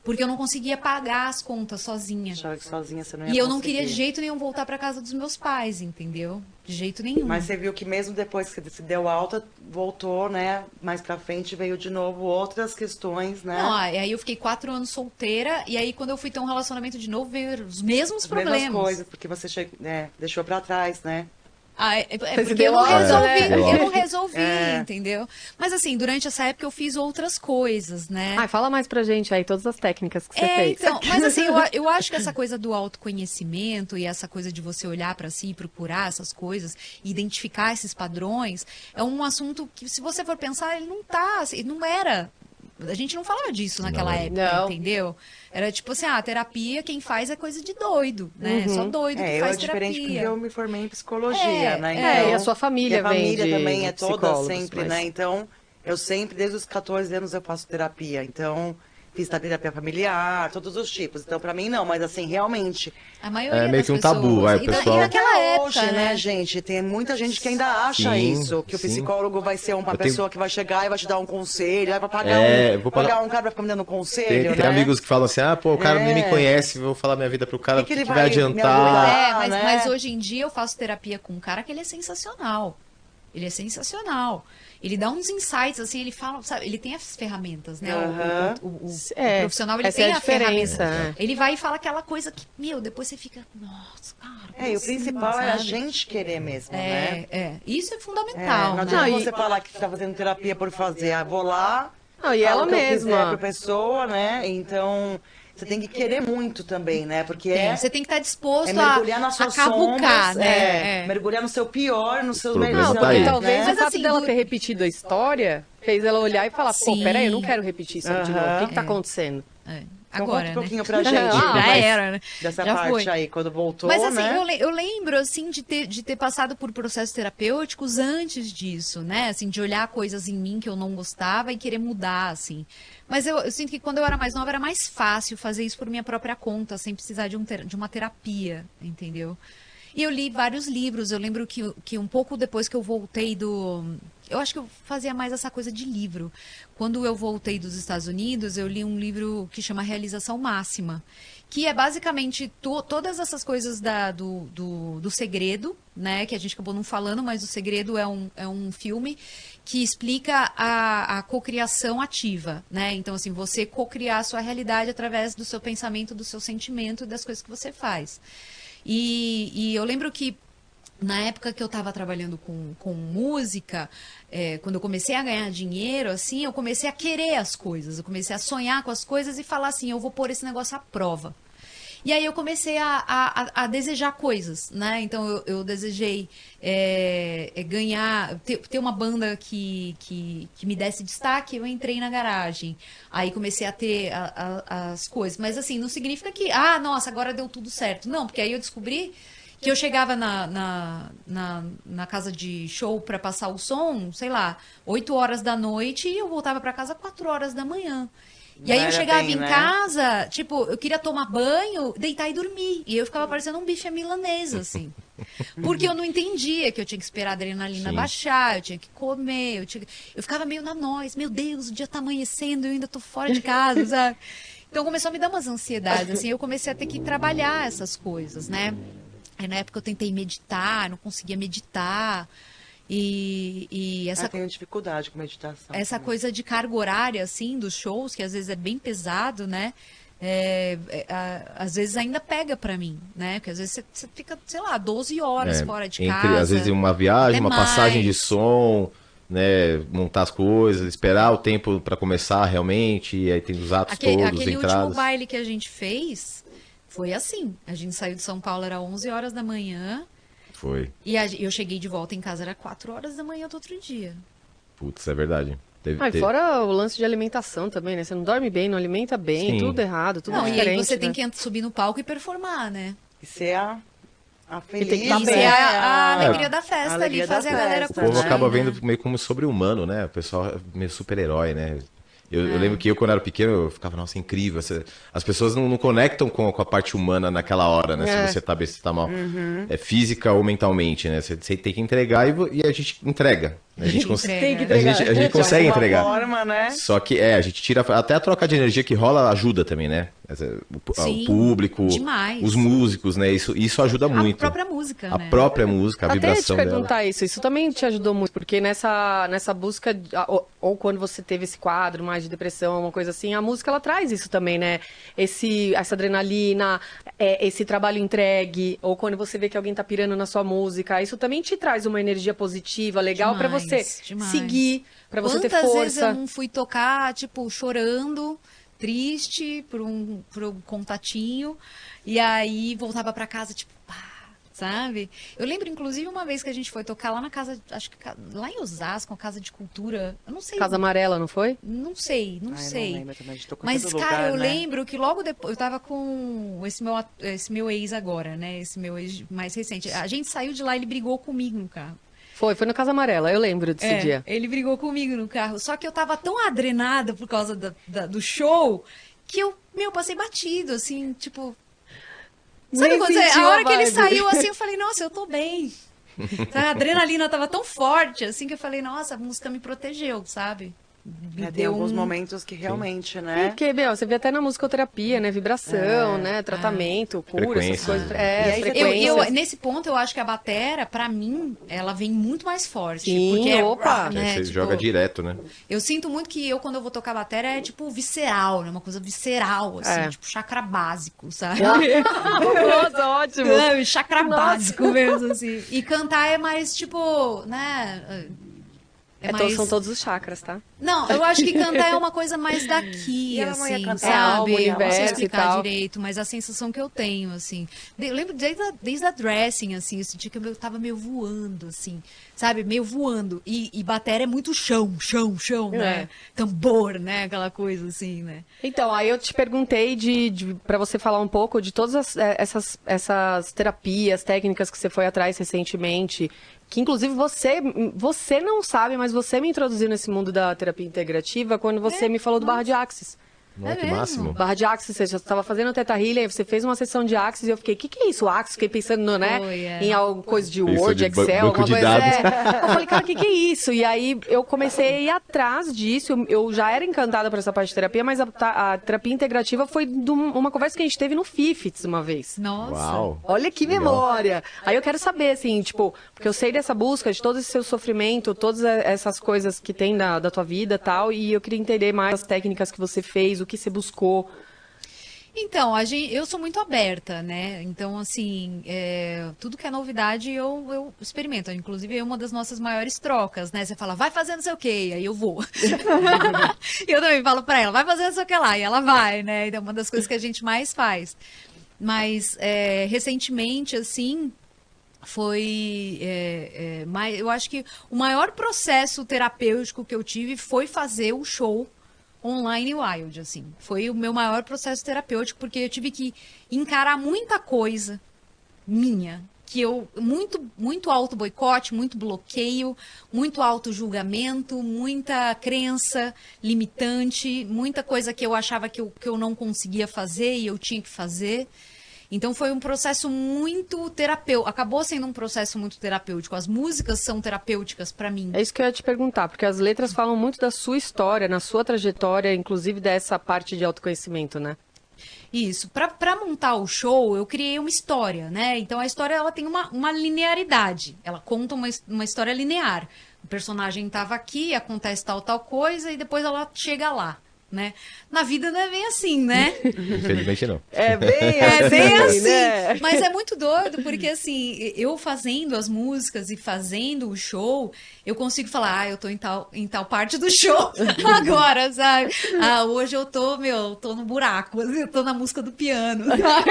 porque eu não conseguia pagar as contas sozinha. Achava que sozinha você não ia E eu não conseguir. queria de jeito nenhum voltar pra casa dos meus pais, entendeu? De jeito nenhum. Mas você viu que mesmo depois que você se deu alta, voltou, né? Mais pra frente veio de novo outras questões, né? Não, aí eu fiquei 4 anos solteira, e aí quando eu fui ter um relacionamento de novo, veio os mesmos As problemas. mesmas coisas, porque você deixou pra trás, né? É se porque deu eu não alta, resolvi, né? Deu eu não alta. resolvi, entendeu? Mas assim, durante essa época eu fiz outras coisas, né? Ai, fala mais pra gente aí, todas as técnicas que você fez. Então, mas assim, eu acho que essa coisa do autoconhecimento e essa coisa de você olhar pra si e procurar essas coisas, identificar esses padrões, é um assunto que, se você for pensar, ele não tá, assim, não era. A gente não falava disso naquela época, Não. entendeu? Era tipo assim, a terapia quem faz é coisa de doido, né? Só doido que Eu é faz diferente terapia. porque eu me formei em psicologia, né? e a sua família e a família vem de também é toda psicólogos, sempre, mas- né? Então, eu sempre, desde os 14 anos, eu faço terapia. Então, fiz terapia familiar, todos os tipos. Então, pra mim, não. Mas, assim, realmente... A maioria É meio das que um tabu, pessoas. vai, o E pessoal- E naquela Até época, hoje, né? gente? Tem muita gente que ainda acha Sim, isso. Que o sim. psicólogo vai ser uma Eu tenho- pessoa que vai chegar e vai te dar um conselho. Aí vai pagar, Vou pagar- pagar um cara pra ficar me dando conselho, Tem né? amigos que falam assim, o cara nem me É. conhece, vou falar minha vida pro cara, o que ele vai vai me adiantar? aguentar? Mas, né? hoje em dia eu faço terapia com um cara que ele é sensacional. Ele é sensacional. Ele dá uns insights, assim, ele fala, sabe, ele tem as ferramentas, né? Aham. O É, profissional, ele essa tem é a a ferramenta. diferença, é. Ele vai e fala aquela coisa que, depois você fica, nossa, cara. como E o assim, principal é a sabe? gente querer mesmo, né? Isso é É, fundamental, não né? adianta Não, e- você falar que tá fazendo terapia por fazer. Vou lá, Não, e falo ela o que eu quiser mesma. pra pessoa, né? Então, você tem que querer muito também, né? Porque Você tem que estar disposto mergulhar nas a suas cavucar, sombras, né? mergulhar no seu pior, no seu problema Não, tá porque aí. talvez né? o Mas fato assim, dela do- ter repetido a história fez ela olhar e falar, pô, Sim. peraí, eu não quero repetir isso aqui de novo. O que que tá É. acontecendo? Então, Agora, conta um né? pouquinho pra gente Ah, Já mas- era, né? dessa Já parte foi. aí, quando voltou, Mas assim, né? eu lembro, assim, de ter passado por processos terapêuticos antes disso, né? Assim, de olhar coisas em mim que eu não gostava e querer mudar, assim. Mas eu sinto que quando eu era mais nova era mais fácil fazer isso por minha própria conta, sem precisar de uma terapia, entendeu? E eu li vários livros. Eu lembro que um pouco depois que eu voltei do... Eu acho que eu fazia mais essa coisa de livro. Quando eu voltei dos Estados Unidos, eu li um livro que chama Realização Máxima, que é basicamente todas essas coisas do Segredo, né? Que a gente acabou não falando, mas o Segredo é um filme que explica a cocriação ativa, né? Então, assim, você cocriar a sua realidade através do seu pensamento, do seu sentimento e das coisas que você faz. E eu lembro que na época que eu estava trabalhando com música, quando eu comecei a ganhar dinheiro, assim, eu comecei a querer as coisas, eu comecei a sonhar com as coisas e falar assim, eu vou pôr esse negócio à prova. E aí eu comecei a desejar coisas, né? Então eu desejei ganhar, ter uma banda que me desse destaque, eu entrei na garagem. Aí comecei a ter as coisas. Mas assim, não significa que, nossa, agora deu tudo certo. Não, porque aí eu descobri que eu chegava na casa de show para passar o som, sei lá, 8 horas da noite e eu voltava para casa 4 horas da manhã. E aí eu chegava em casa, tipo, eu queria tomar banho, deitar e dormir. E eu ficava parecendo um bife à milanesa, assim. Porque eu não entendia que eu tinha que esperar a adrenalina baixar, eu tinha que comer, eu ficava meio na noia, meu Deus, o dia tá amanhecendo, eu ainda tô fora de casa, sabe? Então começou a me dar umas ansiedades, assim, eu comecei a ter que trabalhar essas coisas, né? Aí na época eu tentei meditar, não conseguia meditar. E essa tenho dificuldade com meditação. Essa também. coisa de carga horária, assim, dos shows, que às vezes é bem pesado, né? Às vezes ainda pega pra mim, né? Porque às vezes você fica, sei lá, 12 horas fora de casa. Às vezes uma viagem, até uma passagem de mais. som, né? Montar as coisas, esperar o tempo pra começar realmente, e aí tem os atos todos, Aquele último entradas. baile que a gente fez foi assim. A gente saiu de São Paulo, era 11 horas da manhã. Foi. E eu cheguei de volta em casa, era 4 horas da manhã do outro dia. Putz, é verdade. E fora o lance de alimentação também, né? Você não dorme bem, não alimenta bem, Sim. tudo errado, tudo Não, e diferente, aí você tem né? que subir no palco e performar, né? Isso é a tem que feliz, tá Isso bem. é a alegria da festa alegria ali, da fazer a galera festa, O povo curtir, acaba né? vendo meio como sobre-humano, né? O pessoal é meio super-herói, né? Eu lembro que quando era pequeno, eu ficava, nossa, incrível. As pessoas não conectam com a parte humana naquela hora, né? Se você tá bem, se você tá mal. É física ou mentalmente, né? Você tem que entregar e a gente entrega. A gente, Tem que a gente consegue de alguma entregar. forma, né? Só que a gente tira. Até a troca de energia que rola ajuda também, né? Sim, O público, demais. os músicos, né? Isso ajuda muito. A própria música, A né? própria música, a Até te vibração dela. perguntar isso também te ajudou muito, porque nessa busca, ou quando você teve esse quadro mais de depressão, uma coisa assim, a música ela traz isso também, né? Essa adrenalina, esse trabalho entregue, ou quando você vê que alguém tá pirando na sua música, isso também te traz uma energia positiva, legal pra Demais, você demais. seguir, pra você ter Quantas vezes eu força. não fui tocar, tipo, chorando, triste, por um contatinho, e aí voltava pra casa, tipo, pá, sabe? Eu lembro, inclusive, uma vez que a gente foi tocar lá na casa, acho que lá em Osasco, uma casa de cultura, eu não sei. Casa Amarela, não foi? Não sei, não Ai, sei. não lembro também, a gente tocou em Mas, todo cara, lugar, eu né? lembro que logo depois, eu tava com esse meu ex agora, né? Esse meu ex mais recente. A gente saiu de lá, ele brigou comigo no carro. Foi no Casa Amarela, eu lembro desse dia. Ele brigou comigo no carro. Só que eu tava tão adrenada por causa do show que eu, passei batido, assim, tipo. Sabe Nem quando sentiu a hora a que ele vibe. saiu, assim, eu falei, nossa, eu tô bem. Sabe, a adrenalina tava tão forte, assim, que eu falei, nossa, a música me protegeu, sabe? Me Tem deu alguns um- momentos que realmente, É, né? porque, você vê até na musicoterapia, né? Vibração, né? Tratamento, cura, essas Frequência, coisas. né? E É, aí você frequências. Nesse ponto, eu acho que a batera, pra mim, ela vem muito mais forte. Sim, porque opa. Aí né, você tipo, joga direto, né? eu sinto muito que quando eu vou tocar batera, é tipo visceral, né? Uma coisa visceral, assim, É. tipo chakra básico, sabe? Nossa, ótimo. Sabe? Chakra básico mesmo, assim. E cantar é mais, tipo, né? São todos os chakras, tá? Não, eu acho que cantar é uma coisa mais daqui, E ela não ia assim, cantar sabe? algo, Eu não sei universo e explicar tal. direito, mas a sensação que eu tenho, assim. Eu lembro desde a dressing, assim, eu senti que eu tava meio voando, assim, sabe? Meio voando. E batera é muito chão, né? Tambor, né? Aquela coisa, assim, né? Então, aí eu te perguntei para você falar um pouco de todas essas terapias, técnicas que você foi atrás recentemente, que inclusive você não sabe, mas você me introduziu nesse mundo da terapia integrativa quando você me falou do Barra de Axis. Nossa, que mesmo? máximo. Barra de Axis, você já estava fazendo Teta Healing, aí você fez uma sessão de Axis e eu fiquei, o que que é isso, Axis? Fiquei pensando, né, Foi, em alguma coisa de Pensou Word, de Excel, banco alguma de coisa. dados. Eu falei, cara, o que que é isso? E aí eu comecei a ir atrás disso, eu já era encantada por essa parte de terapia, mas a terapia integrativa foi de uma conversa que a gente teve no FIFITS uma vez. Nossa. Uau. Olha que Legal. memória! Aí eu quero saber, assim, tipo, porque eu sei dessa busca, de todo esse seu sofrimento, todas essas coisas que tem da tua vida e tal, e eu queria entender mais as técnicas que você fez, o que você buscou. Então, eu sou muito aberta, né? Então, assim, tudo que é novidade eu experimento. Inclusive, é uma das nossas maiores trocas, né? Você fala, vai fazer não sei o quê, aí eu vou. Eu também falo pra ela, vai fazer não sei o que lá, e ela vai, né? Então, é uma das coisas que a gente mais faz. Mas, recentemente, assim, foi. Eu acho que o maior processo terapêutico que eu tive foi fazer o show online Wild, assim. Foi o meu maior processo terapêutico, porque eu tive que encarar muita coisa minha, que muito auto-boicote, muito bloqueio, muito auto-julgamento, muita crença limitante, muita coisa que eu achava que eu não conseguia fazer e eu tinha que fazer. Então foi um processo muito terapêutico, acabou sendo um processo muito terapêutico. As músicas são terapêuticas para mim. É isso que eu ia te perguntar, porque as letras falam muito da sua história, na sua trajetória, inclusive dessa parte de autoconhecimento, né? Isso. Para montar o show, eu criei uma história, né? Então a história ela tem uma linearidade. Ela conta uma história linear. O personagem estava aqui, acontece tal coisa e depois ela chega lá, né? Na vida não é bem assim, né? Infelizmente não. É bem É bem assim, né? mas é muito doido, porque assim, eu fazendo as músicas e fazendo o show, eu consigo falar, eu tô em tal parte do show agora, sabe? Hoje eu tô no buraco, eu tô na música do piano, sabe?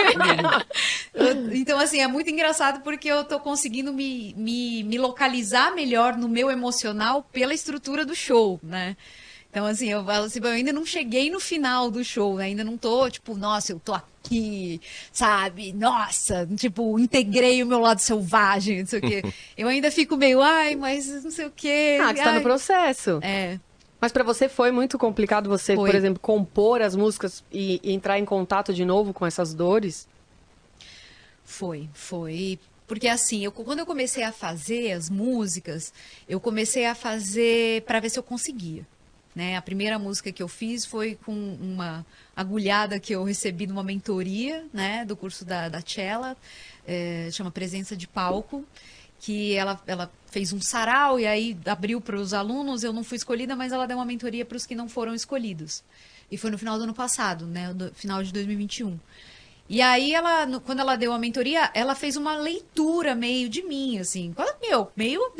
Então, assim, é muito engraçado porque eu tô conseguindo me localizar melhor no meu emocional pela estrutura do show, né? Então, assim, eu falo assim, eu ainda não cheguei no final do show, né? Ainda não tô, tipo, nossa, eu tô aqui, sabe? Nossa, tipo, integrei o meu lado selvagem, não sei o quê. Eu ainda fico meio, ai, mas não sei o quê. Ah, que você tá no processo. É, Mas pra você foi muito complicado você, Foi. por exemplo, compor as músicas e entrar em contato de novo com essas dores? foi. Porque assim, quando eu comecei a fazer as músicas, eu comecei a fazer para ver se eu conseguia. Né? A primeira música que eu fiz foi com uma agulhada que eu recebi numa mentoria, né, do curso da Tchela, chama Presença de Palco, que ela fez um sarau e aí abriu para os alunos. Eu não fui escolhida, mas ela deu uma mentoria para os que não foram escolhidos. E foi no final do ano passado, né, no final de 2021. E aí, quando ela deu a mentoria, ela fez uma leitura meio de mim, assim. Meio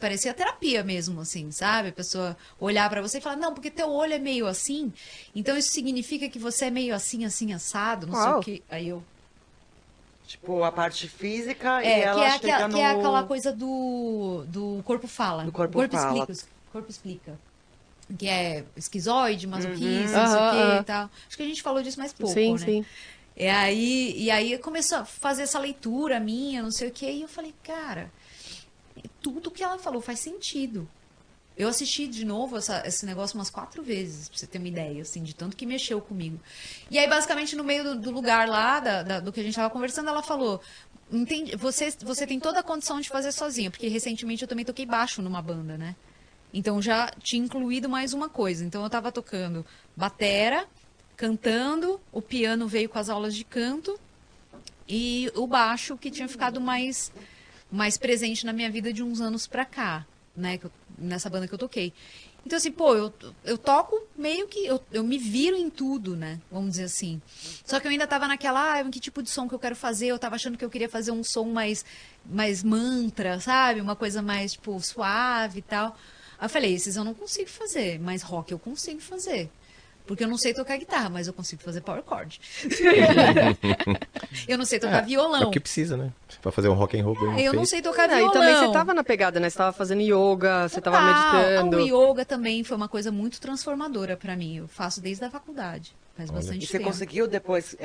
parecia terapia mesmo, assim, sabe? A pessoa olhar pra você e falar, não, porque teu olho é meio assim, então isso significa que você é meio assim, assim, assado, não sei Uau. o quê. Aí eu... Tipo, a parte física e que ela chega no... é aquela coisa do corpo fala. Do corpo fala. O corpo explica. Que é esquizoide, masoquista, Uhum. não sei o quê Aham. e tal. Acho que a gente falou disso mais pouco, Sim, né? sim. E aí começou a fazer essa leitura minha, não sei o quê, e eu falei, cara, tudo que ela falou faz sentido. Eu assisti de novo esse negócio umas 4 vezes, pra você ter uma ideia, assim, de tanto que mexeu comigo. E aí, basicamente, no meio do lugar lá, do que a gente tava conversando, ela falou, entende, você tem toda a condição de fazer sozinha, porque recentemente eu também toquei baixo numa banda, né? Então já tinha incluído mais uma coisa. Então eu tava tocando batera, cantando, o piano veio com as aulas de canto e o baixo que tinha ficado mais presente na minha vida de uns anos pra cá, né, nessa banda que eu toquei. Então assim, pô, eu toco meio que eu me viro em tudo, né, vamos dizer assim. Só que eu ainda tava naquela, que tipo de som que eu quero fazer? Eu tava achando que eu queria fazer um som mais mantra, sabe? Uma coisa mais tipo suave e tal. Aí eu falei, esses eu não consigo fazer, mas rock eu consigo fazer. Porque eu não sei tocar guitarra, mas eu consigo fazer power chord. Eu não sei tocar É violão. o que precisa, né? Pra fazer um rock and roll bem Eu não feito. sei tocar E violão. também você tava na pegada, né? Você tava fazendo yoga, você tava meditando. O yoga também foi uma coisa muito transformadora pra mim. Eu faço desde a faculdade. Faz bastante E você tempo. conseguiu depois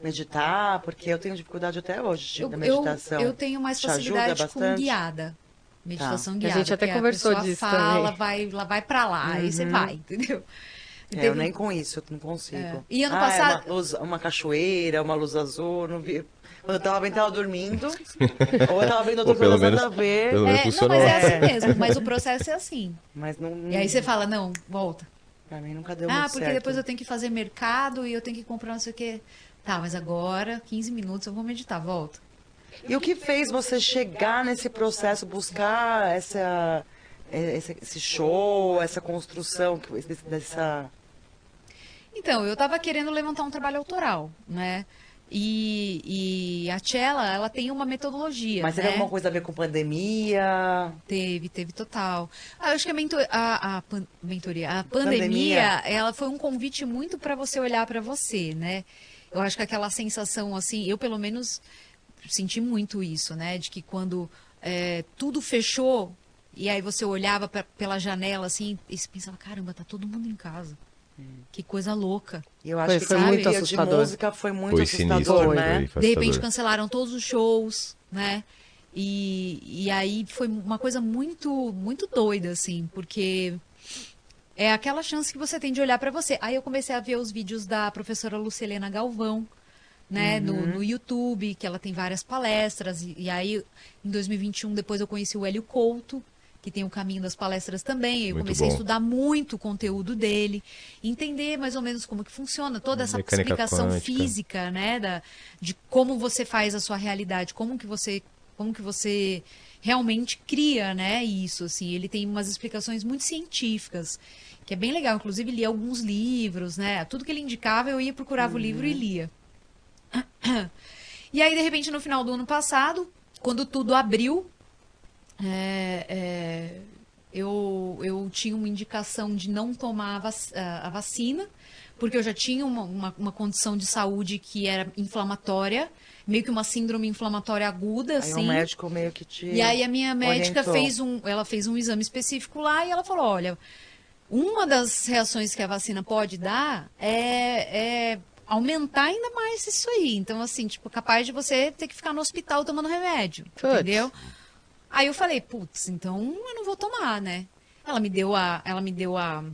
meditar? Porque eu tenho dificuldade até hoje da meditação. Eu tenho mais Te ajuda facilidade com bastante? guiada. Meditação A guiada. gente até porque conversou a pessoa disso fala, também. vai pra lá, aí você vai, entendeu? Eu nem com isso, eu não consigo. E ano passado- Uma cachoeira, uma luz azul, não vi. Quando eu tava bem, tava dormindo. Ou eu tava vendo outra Pô, pelo coisa menos- nada a ver. pelo menos Não, funcionou. mas é assim mesmo. Mas o processo é assim. Mas não. E aí você fala, não, volta. Pra mim nunca deu Ah, muito porque certo. depois eu tenho que fazer mercado e eu tenho que comprar não sei o quê. Tá, mas agora, 15 minutos, eu vou meditar, volta. E o que fez você chegar nesse processo, buscar esse show, essa construção, dessa... Então, eu tava querendo levantar um trabalho autoral, né? E a Tchela, ela tem uma metodologia, Mas teve né? alguma coisa a ver com pandemia? Teve total. Eu acho que a pandemia, Pandemia. ela foi um convite muito para você olhar para você, né? Eu acho que aquela sensação, assim, eu pelo menos senti muito isso, né? De que quando tudo fechou e aí você olhava pela janela, assim, e você pensava, caramba, tá todo mundo em casa. Que coisa louca. E eu acho que Foi esse muito dia de assustador. música foi muito Foi assustador, sinistro, né? foi De repente assustador. cancelaram todos os shows, né? E aí foi uma coisa muito, muito doida, assim, porque é aquela chance que você tem de olhar para você. Aí eu comecei a ver os vídeos da professora Lucilena Galvão, né, no YouTube, que ela tem várias palestras. E aí, em 2021, depois eu conheci o Hélio Couto, que tem o Caminho das Palestras também. Eu Muito comecei a bom. estudar muito o conteúdo dele, entender mais ou menos como que funciona, toda essa Mecânica explicação quântica. física, né, de como você faz a sua realidade, como que você realmente cria, né, isso, assim. Ele tem umas explicações muito científicas, que é bem legal. Inclusive, li alguns livros, né, tudo que ele indicava, eu ia, procurava o livro e lia. E aí, de repente, no final do ano passado, quando tudo abriu, eu tinha uma indicação de não tomar a vacina, porque eu já tinha uma condição de saúde que era inflamatória, meio que uma síndrome inflamatória aguda, Aí assim. o médico meio que te E aí a minha médica orientou. ela fez um exame específico lá e ela falou, olha, uma das reações que a vacina pode dar é aumentar ainda mais isso aí. Então, assim, tipo, capaz de você ter que ficar no hospital tomando remédio, Putz. entendeu? Aí eu falei, putz, então eu não vou tomar, né? Ela me deu a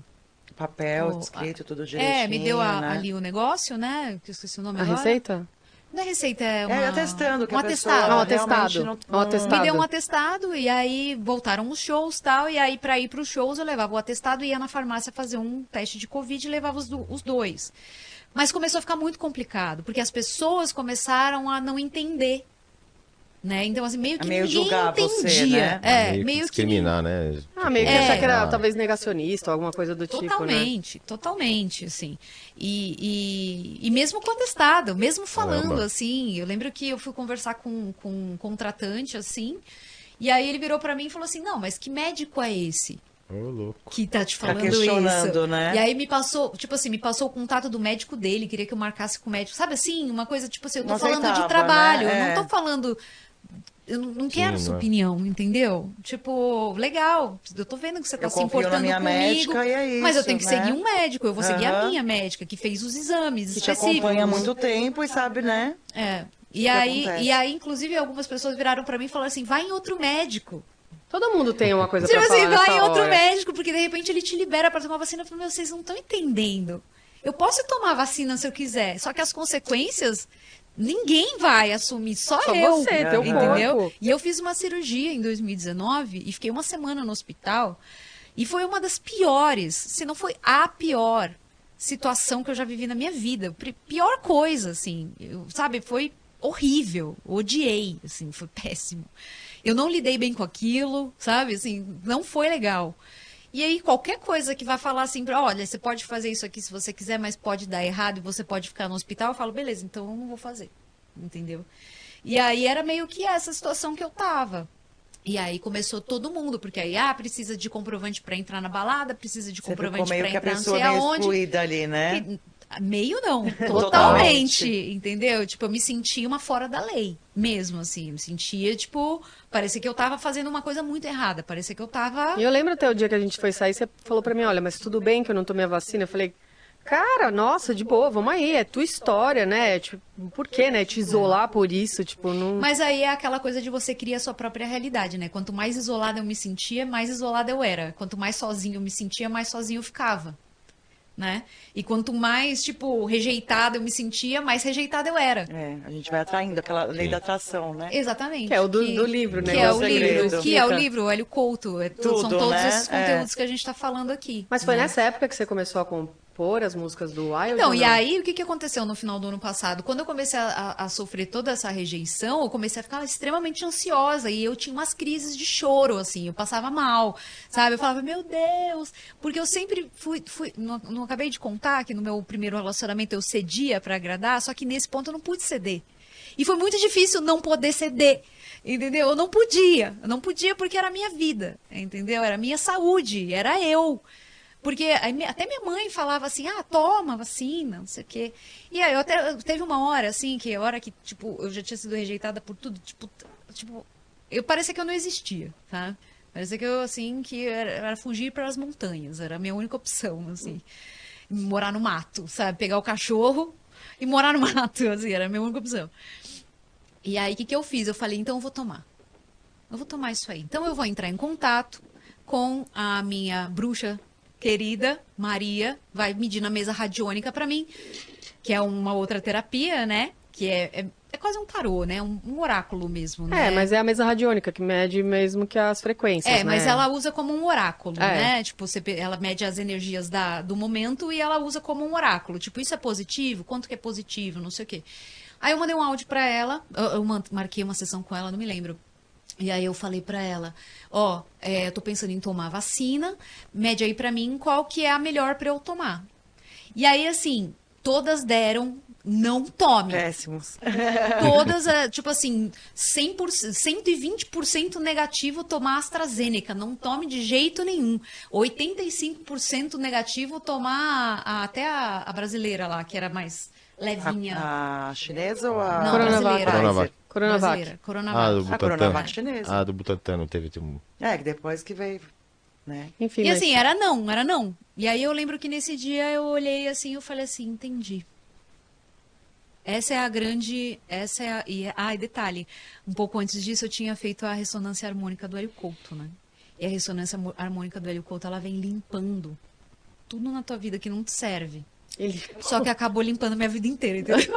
Papel, Oh, escrito, tudo direitinho, me deu né? ali o negócio, né? Que eu esqueci o nome A agora. receita? Não é receita, é uma... atestando que um a pessoa atestado. Um atestado. realmente Um atestado. Me deu um atestado e aí voltaram os shows e tal. E aí, pra ir pros shows, eu levava o atestado e ia na farmácia fazer um teste de Covid e levava os dois. Mas começou a ficar muito complicado, porque as pessoas começaram a não entender. Né? Então, assim, meio que meio ninguém julgar você, entendia. né? meio que discriminar, né? Meio que achar que era Ah, talvez negacionista ou alguma coisa do tipo, né? Totalmente, assim. E mesmo com atestado, mesmo falando, Caramba. assim, eu lembro que eu fui conversar com um contratante, assim, e aí ele virou pra mim e falou assim, não, mas que médico é esse Ô, louco. que tá te Tá falando questionando, isso? né? E aí me passou o contato do médico dele, queria que eu marcasse com o médico, sabe assim, uma coisa tipo assim, eu tô Não falando de aceitava, trabalho, né? eu não tô falando... Eu não quero Sim, sua né? opinião, entendeu? Tipo, legal, eu tô vendo que você tá Eu se confio na importando minha comigo, médica e é mas eu isso, tenho que né? seguir um médico, eu vou seguir a Aham. minha médica, que fez os exames Que te específicos. acompanha há muito tempo e sabe, né? É. que acontece. E aí, inclusive, algumas pessoas viraram pra mim e falaram assim, vai em outro médico. Todo mundo tem uma coisa Tipo pra assim, falar vai nessa em outro hora. médico, porque de repente ele te libera pra tomar vacina. Eu falei, meu, vocês não estão entendendo. Eu posso tomar vacina se eu quiser, só que as consequências ninguém vai assumir, só Só eu. você, teu entendeu? corpo. E eu fiz uma cirurgia em 2019 e fiquei uma semana no hospital. E foi uma das piores, se não foi a pior situação que eu já vivi na minha vida. Pior coisa, assim, sabe? Foi horrível. Odiei, assim, foi péssimo. Eu não lidei bem com aquilo, sabe? Assim, não foi legal. E aí, qualquer coisa que vai falar assim, olha, você pode fazer isso aqui se você quiser, mas pode dar errado e você pode ficar no hospital, eu falo, beleza, então eu não vou fazer. Entendeu? E aí era meio que essa situação que eu tava. E aí começou todo mundo, porque aí, precisa de comprovante para entrar na balada, precisa de Você comprovante ficou meio para que a entrar não pessoa sei meio aonde. excluída ali, né? Meio não, Totalmente. totalmente, entendeu? Tipo, eu me sentia uma fora da lei, mesmo assim. Eu me sentia, tipo, parecia que eu tava fazendo uma coisa muito errada. Parecia que eu tava... E eu lembro até o dia que a gente foi sair, você falou pra mim, olha, mas tudo bem que eu não tomei a vacina? Eu falei, cara, nossa, de boa, vamos aí, é tua história, né? Tipo, por que, né? Te isolar por isso, tipo, não... Mas aí é aquela coisa de você criar a sua própria realidade, né? Quanto mais isolada eu me sentia, mais isolada eu era. Quanto mais sozinho eu me sentia, mais sozinho eu ficava. né? E quanto mais, tipo, rejeitada eu me sentia, mais rejeitada eu era. A gente vai atraindo aquela lei da atração, né? Exatamente. Que é o do livro, né? Que é O o livro, segredo. que é o livro, o Hélio Couto. São Tudo, todos né? esses conteúdos que a gente está falando aqui. Mas foi né? nessa época que você começou a compor as músicas do Wild? Então, ou e não? aí, o que aconteceu no final do ano passado? Quando eu comecei a sofrer toda essa rejeição, eu comecei a ficar extremamente ansiosa e eu tinha umas crises de choro, assim, eu passava mal, sabe? Eu falava, meu Deus, porque eu sempre não acabei de contar que no meu primeiro relacionamento eu cedia pra agradar, só que nesse ponto eu não pude ceder. E foi muito difícil não poder ceder, entendeu? Eu não podia porque era a minha vida, entendeu? Era a minha saúde, era eu. Porque até minha mãe falava assim, toma vacina, não sei o quê. E aí, teve uma hora, assim, que a hora que, tipo, eu já tinha sido rejeitada por tudo, tipo, parecia que eu não existia, tá? Parecia que eu, assim, que era fugir para as montanhas, era a minha única opção, assim. Morar no mato, sabe? Pegar o cachorro e morar no mato, assim, era a minha única opção. E aí, o que eu fiz? Eu falei, então eu vou tomar. Eu vou tomar isso aí. Então eu vou entrar em contato com a minha bruxa querida, Maria, vai medir na mesa radiônica para mim, que é uma outra terapia, né? Que é quase um tarô, né? Um oráculo mesmo, né? Mas é a mesa radiônica que mede mesmo que as frequências, mas né? ela usa como um oráculo, né? Tipo, ela mede as energias do momento e ela usa como um oráculo. Tipo, isso é positivo? Quanto que é positivo? Não sei o quê. Aí eu mandei um áudio pra ela, eu marquei uma sessão com ela, não me lembro. E aí eu falei pra ela, eu tô pensando em tomar vacina, mede aí pra mim qual que é a melhor pra eu tomar. E aí, assim, todas deram, não tome. Péssimos. Todas, tipo assim, 100%, 120% negativo tomar AstraZeneca, não tome de jeito nenhum. 85% negativo tomar até a brasileira lá, que era mais levinha. A chinesa ou a... Não, Coronavac. brasileira. Coronavac. Brasileira, Ah, do Coronavac. A Coronavac Butantan. chinesa. Do Butantan, não teve. Que depois que veio, né? Enfim, E mas- assim, era não. E aí eu lembro que nesse dia eu olhei assim, eu falei assim, entendi. Essa é a grande, e detalhe, um pouco antes disso eu tinha feito a ressonância harmônica do Hélio Couto, né? E a ressonância harmônica do Hélio Couto, ela vem limpando tudo na tua vida que não te serve. Só que acabou limpando minha vida inteira, entendeu?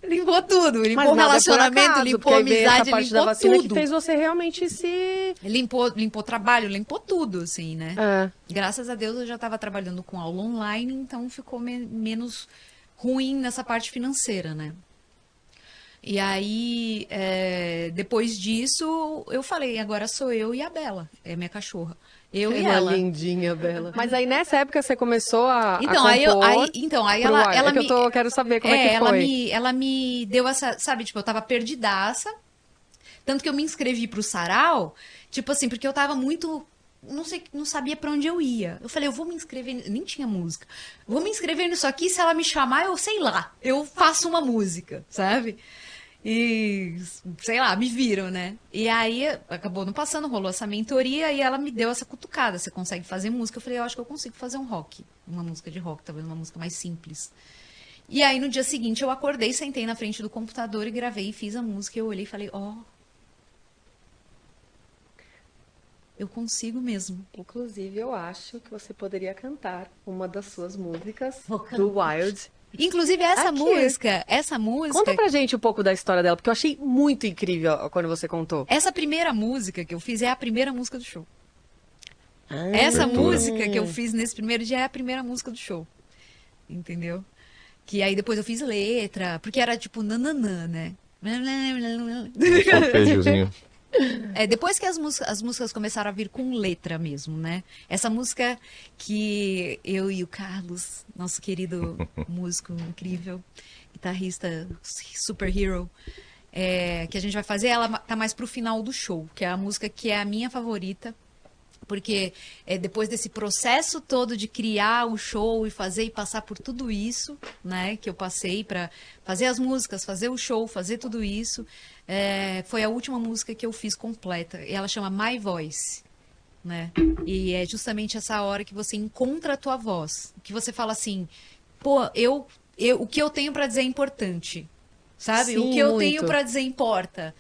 Limpou tudo, limpou Mas o nada é por relacionamento, acaso, limpou porque aí veio essa amizade, parte da limpou vacina tudo. que fez você realmente se... Limpou trabalho, limpou tudo, assim, né? É. Graças a Deus eu já estava trabalhando com aula online, então ficou menos ruim nessa parte financeira, né? E aí, depois disso, eu falei, agora sou eu e a Bela, é minha cachorra. Eu e Uma ela. lindinha, Bela. Mas aí nessa época você começou a Então, a aí, compor aí pro ela, Wild. ela É que me... eu quero saber como é que ela foi. ela me deu essa, sabe, tipo, eu tava perdidaça, tanto que eu me inscrevi pro sarau, tipo assim, porque eu tava muito, não sabia pra onde eu ia. Eu falei, eu vou me inscrever, nem tinha música, vou me inscrever nisso aqui, se ela me chamar, eu sei lá, eu faço uma música, sabe? E, sei lá, me viram, né? E aí, acabou não passando, rolou essa mentoria e ela me deu essa cutucada. Você consegue fazer música? Eu falei, eu acho que eu consigo fazer um rock. Uma música de rock, talvez uma música mais simples. E aí, no dia seguinte, eu acordei, sentei na frente do computador e gravei e fiz a música. E eu olhei e falei, eu consigo mesmo. Inclusive, eu acho que você poderia cantar uma das suas músicas Vou cantar. do Wild. Inclusive, Aqui. essa música... Conta pra gente um pouco da história dela, porque eu achei muito incrível quando você contou. Essa primeira música que eu fiz é a primeira música do show. Essa música que eu fiz nesse primeiro dia é a primeira música do show. Entendeu? Que aí depois eu fiz letra, porque era tipo nananã, né? Solfejozinho. Depois que as músicas começaram a vir com letra mesmo, né? Essa música que eu e o Carlos, nosso querido músico incrível, guitarrista superhero, que a gente vai fazer, ela tá mais pro final do show, que é a música que é a minha favorita. Porque depois desse processo todo de criar o show e fazer e passar por tudo isso, né, que eu passei para fazer as músicas, fazer o show, fazer tudo isso, foi a última música que eu fiz completa. E ela chama My Voice, né? E é justamente essa hora que você encontra a tua voz, que você fala assim, pô, o que eu tenho para dizer é importante, sabe? Sim, o que eu muito. tenho para dizer importa.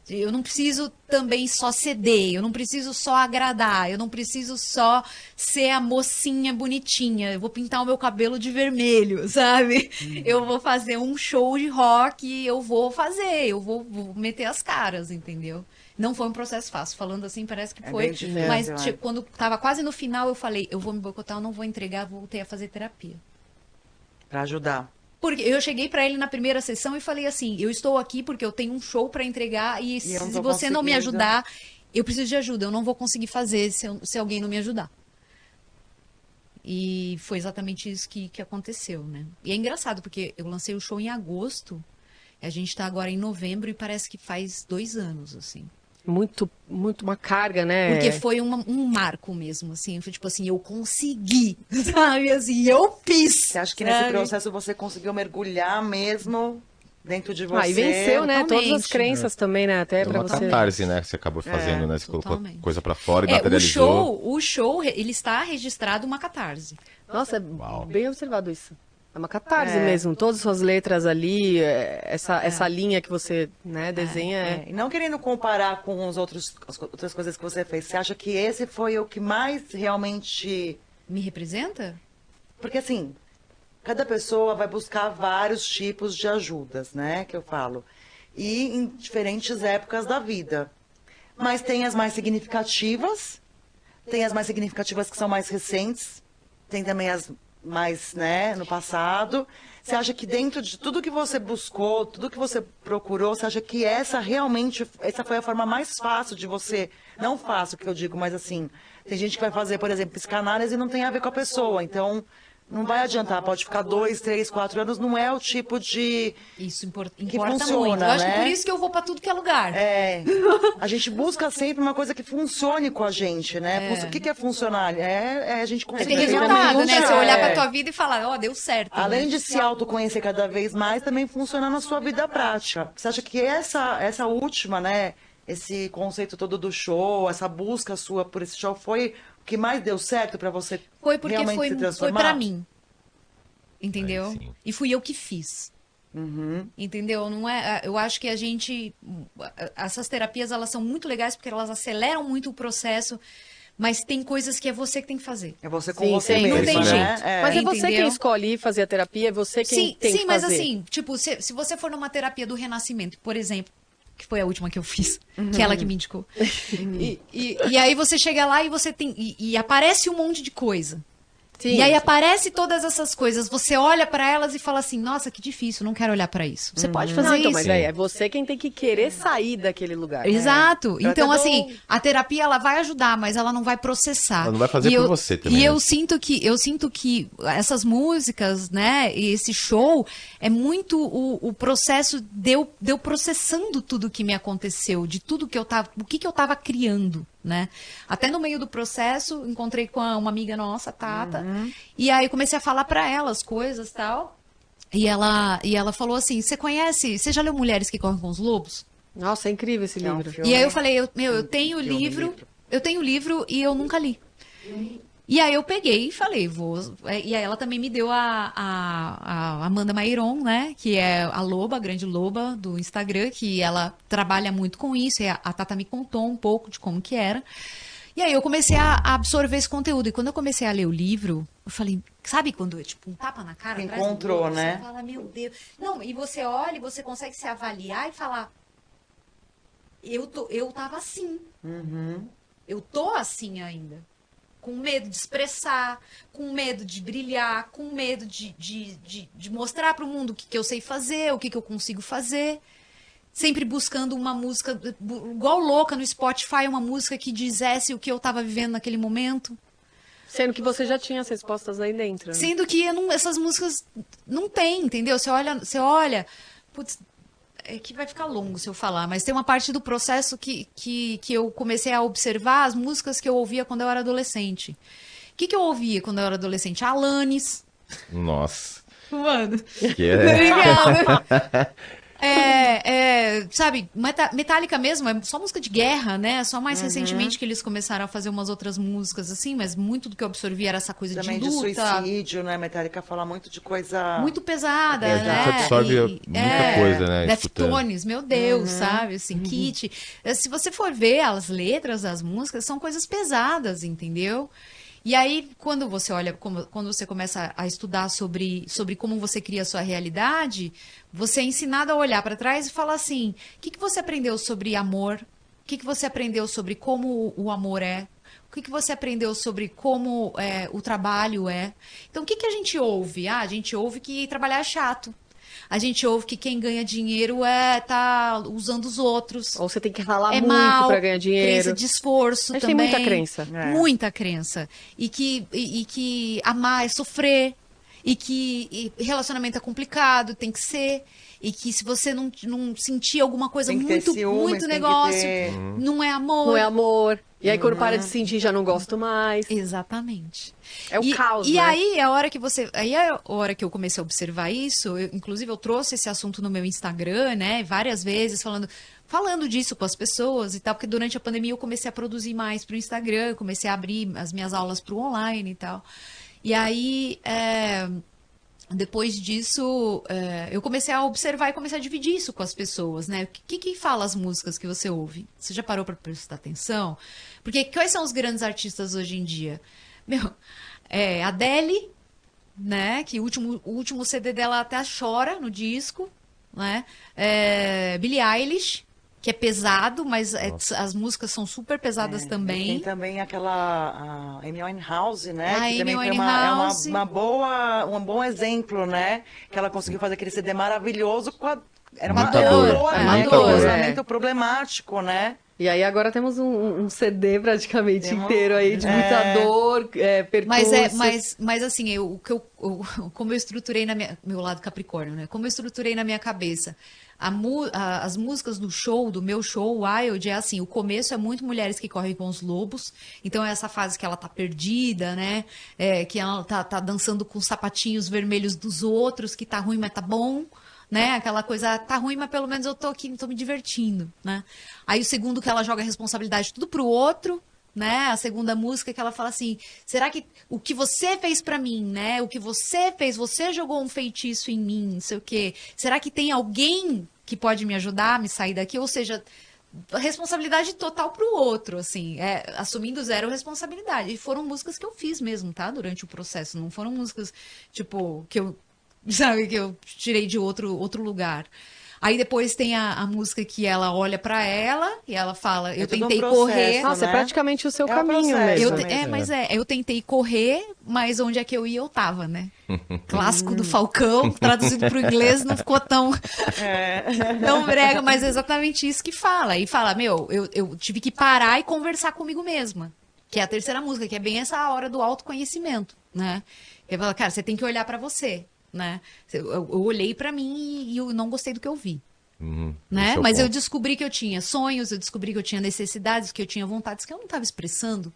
Eu não preciso também só ceder, eu não preciso só agradar, eu não preciso só ser a mocinha bonitinha. Eu vou pintar o meu cabelo de vermelho, sabe? Eu vou fazer um show de rock, eu vou fazer, vou meter as caras, entendeu? Não foi um processo fácil. Falando assim, parece que É foi. bem difícil, Mas né? tipo, quando tava quase no final, eu falei, eu vou me boicotar, eu não vou entregar, voltei a fazer terapia. Pra ajudar. Porque eu cheguei pra ele na primeira sessão e falei assim, eu estou aqui porque eu tenho um show pra entregar e eu não se tô você não me conseguindo. ajudar, eu preciso de ajuda, eu não vou conseguir fazer se alguém não me ajudar. E foi exatamente isso que aconteceu, né? E é engraçado, porque eu lancei o show em agosto, a gente tá agora em novembro e parece que faz 2 anos, assim. Muito, muito uma carga, né? Porque foi um marco mesmo, assim. Foi tipo assim, eu consegui, sabe? Assim, eu fiz. Você acha que nesse sabe? processo você conseguiu mergulhar mesmo dentro de você? Ah, e venceu, né? Todas as totalmente. crenças também, né? Até É pra uma você. catarse, né? Que você acabou fazendo, né? Você colocou totalmente. coisa pra fora e É, materializou. o show, ele está registrado uma catarse. Nossa, é Uau. bem observado isso. É uma catarse É. mesmo. Todas as suas letras ali, essa linha que você, né, desenha é. E não querendo comparar com as outras coisas que você fez, você acha que esse foi o que mais realmente... Me representa? Porque assim, cada pessoa vai buscar vários tipos de ajudas, né? Que eu falo. E em diferentes épocas da vida. Mas tem as mais significativas, tem as mais significativas que são mais recentes, tem também as mais, né, no passado. Você acha que dentro de tudo que você buscou, tudo que você procurou, você acha que essa foi a forma mais fácil de você, não fácil que eu digo, mas assim, tem gente que vai fazer, por exemplo, psicanálise e não tem a ver com a pessoa, então não vai adiantar, pode ficar 2, 3, 4 anos, não é o tipo de... Isso importa funciona, muito. Eu acho que né? por isso que eu vou pra tudo que é lugar. É, a gente busca sempre uma coisa que funcione com a gente, né? O que é funcionar? É a gente É conseguir ter resultado, né? Você olhar pra É. tua vida e falar, ó, deu certo. Além né? de se autoconhecer cada vez mais, também funciona na sua vida prática. Você acha que essa última, né? Esse conceito todo do show, essa busca sua por esse show, foi o que mais deu certo pra você Foi porque realmente foi se pra transformar? mim. Entendeu? Aí sim. E fui eu que fiz. Entendeu? Não é, eu acho que a gente essas terapias elas são muito legais porque elas aceleram muito o processo, mas tem coisas que é você que tem que fazer. É você com Sim, você sim, mesmo, não tem né? jeito. É. Mas é você Entendeu? quem escolhe fazer a terapia, é você quem tem sim, que mas fazer. assim, tipo, se você for numa terapia do renascimento, por exemplo, que foi a última que eu fiz, que é ela que me indicou. E aí você chega lá e você tem e aparece um monte de coisa. Sim. E aí aparece todas essas coisas, você olha pra elas e fala assim, nossa, que difícil, não quero olhar pra isso. Você pode fazer Não, então, isso. mas é você quem tem que querer sair daquele lugar. Exato. Eu Então, até assim, a terapia ela vai ajudar, mas ela não vai processar. Ela não vai fazer E por eu- você também, E né? eu sinto que essas músicas, né, e esse show é muito o processo de eu processando tudo que me aconteceu, de tudo que eu tava, o que eu tava criando, né? Até no meio do processo, encontrei com uma amiga nossa, Tata, e aí comecei a falar pra ela as coisas, tal. E ela falou assim: você já leu Mulheres que Correm com os Lobos? Nossa, é incrível esse É um livro. filme. E aí eu falei, eu tenho o livro, eu tenho o livro e eu nunca li. E aí eu peguei e falei, vou. E aí ela também me deu a Amanda Mairon, né? Que é a loba, a grande loba do Instagram, que ela trabalha muito com isso. E a Tata me contou um pouco de como que era. E aí eu comecei a absorver esse conteúdo. E quando eu comecei a ler o livro, eu falei, sabe quando é tipo um tapa na cara? atrás do Encontrou, outro? né? Você fala, meu Deus. Não, e você olha e você consegue se avaliar e falar, eu tava assim. Eu tô assim ainda. Com medo de expressar, com medo de brilhar, com medo de mostrar para o mundo o que eu sei fazer, o que eu consigo fazer. Sempre buscando uma música, igual louca no Spotify, uma música que dissesse o que eu estava vivendo naquele momento. Sendo que você já tinha as respostas aí dentro. Né? Sendo que essas músicas não tem, entendeu? Você olha, putz, é que vai ficar longo se eu falar, mas tem uma parte do processo que eu comecei a observar as músicas que eu ouvia quando eu era adolescente. O que eu ouvia quando eu era adolescente? Alanis. Nossa. Mano. Que é... Obrigada. sabe, Metallica mesmo, é só música de guerra, né? Só mais recentemente que eles começaram a fazer umas outras músicas assim, mas muito do que eu absorvi era essa coisa Também de de luta. suicídio, né? Metallica fala muito de coisa... Muito pesada, A gente né? absorve muita coisa, né? Escutando. Deftones, meu Deus, sabe? Assim, Kit. Se você for ver as letras das músicas, são coisas pesadas, entendeu? E aí, quando você olha, quando você começa a estudar sobre como você cria a sua realidade, você é ensinado a olhar para trás e falar assim: o que você aprendeu sobre amor? O que você aprendeu sobre como o amor é? O que você aprendeu sobre como o trabalho é? Então, o que a gente ouve? A gente ouve que trabalhar é chato. A gente ouve que quem ganha dinheiro tá usando os outros. Ou você tem que ralar É muito mal, pra ganhar dinheiro. crença de esforço A gente também. tem muita crença. É. Muita crença. E que amar é sofrer. E que relacionamento é complicado, tem que ser. E que se você não sentir alguma coisa Tem que ter muito, ciúmes, muito tem que negócio, ter- não é amor. Não é amor. E aí, quando para de sentir, já não gosto mais. Exatamente. É o caos, E né? aí, a hora que eu comecei a observar isso, inclusive eu trouxe esse assunto no meu Instagram, né, várias vezes, falando disso com as pessoas e tal, porque durante a pandemia eu comecei a produzir mais pro Instagram, comecei a abrir as minhas aulas pro online e tal. E aí, depois disso, eu comecei a observar e comecei a dividir isso com as pessoas, né? O que fala as músicas que você ouve? Você já parou para prestar atenção? Porque quais são os grandes artistas hoje em dia? Meu, Adele, né? Que o último CD dela até chora no disco, né? Billie Eilish, que é pesado, mas as músicas são super pesadas Tem também. também aquela Amy Winehouse, né? A que também Amy foi Winehouse. um bom exemplo, né? Que ela conseguiu fazer aquele CD maravilhoso com a... Era uma Muita dor, dor, é né? muita Com um dor. relacionamento problemático, né? E aí agora temos um CD praticamente Temos- inteiro aí de muita dor, percurso. Mas assim, como eu estruturei meu lado Capricórnio, né? Como eu estruturei na minha cabeça. As músicas do meu show, Wild, é assim, o começo é muito mulheres que correm com os lobos, então é essa fase que ela tá perdida, né? Que ela tá dançando com os sapatinhos vermelhos dos outros, que tá ruim, mas tá bom. Né? Aquela coisa, tá ruim, mas pelo menos eu tô aqui, tô me divertindo, né? Aí o segundo que ela joga a responsabilidade tudo pro outro, né? A segunda música que ela fala assim, será que o que você fez pra mim, né? O que você fez, você jogou um feitiço em mim, não sei o quê. Será que tem alguém que pode me ajudar a me sair daqui? Ou seja, responsabilidade total pro outro, assim, assumindo zero responsabilidade. E foram músicas que eu fiz mesmo, tá? Durante o processo, não foram músicas, tipo, que eu tirei de outro lugar. Aí depois tem a música que ela olha pra ela e ela fala, eu todo um tentei processo, correr. Nossa, é né? praticamente o seu É o caminho processo mesmo. mesmo. Eu tentei correr, mas onde é que eu ia, eu tava, né? Clássico do Falcão, traduzido pro inglês, não ficou tão brega, mas é exatamente isso que fala. E fala, eu tive que parar e conversar comigo mesma. Que é a terceira música, que é bem essa hora do autoconhecimento, né? Ele fala, cara, você tem que olhar pra você, né? Eu olhei pra mim e eu não gostei do que eu vi. Né? Esse é o Mas eu ponto. descobri que eu tinha sonhos, eu descobri que eu tinha necessidades, que eu tinha vontades que eu não estava expressando.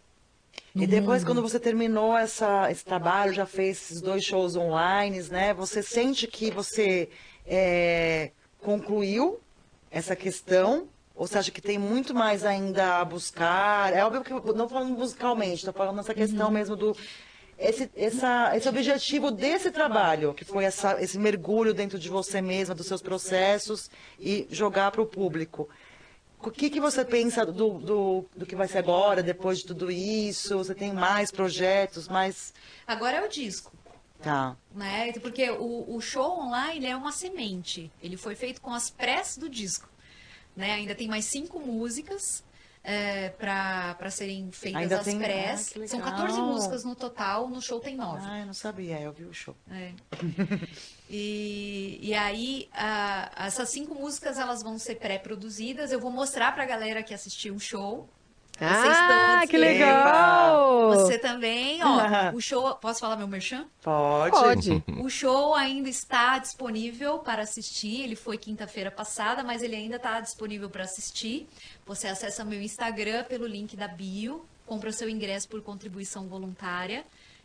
E depois, quando você terminou esse trabalho, já fez esses 2 shows online, né? Você sente que você concluiu essa questão? Ou você acha que tem muito mais ainda a buscar? É óbvio que eu não falando musicalmente, estou falando nessa questão mesmo do... Esse objetivo desse trabalho, que foi esse mergulho dentro de você mesma, dos seus processos, e jogar para o público. O que você pensa do que vai ser agora, depois de tudo isso? Você tem mais projetos, mais... Agora é o disco. Tá. Né? Porque o show online é uma semente. Ele foi feito com as prés do disco. Né? Ainda tem mais 5 músicas para serem feitas Ainda as tem- prés. que legal. São 14 músicas no total, no show tem 9. Ah, eu não sabia, eu vi o show. E aí, essas 5 músicas elas vão ser pré-produzidas. Eu vou mostrar pra galera que assistiu o show. Vocês Ah, todos que legal! Você também, ó. O show. Posso falar meu merchan? Pode. O show ainda está disponível para assistir. Ele foi quinta-feira passada, mas ele ainda está disponível para assistir. Você acessa meu Instagram pelo link da bio, compra seu ingresso por contribuição voluntária.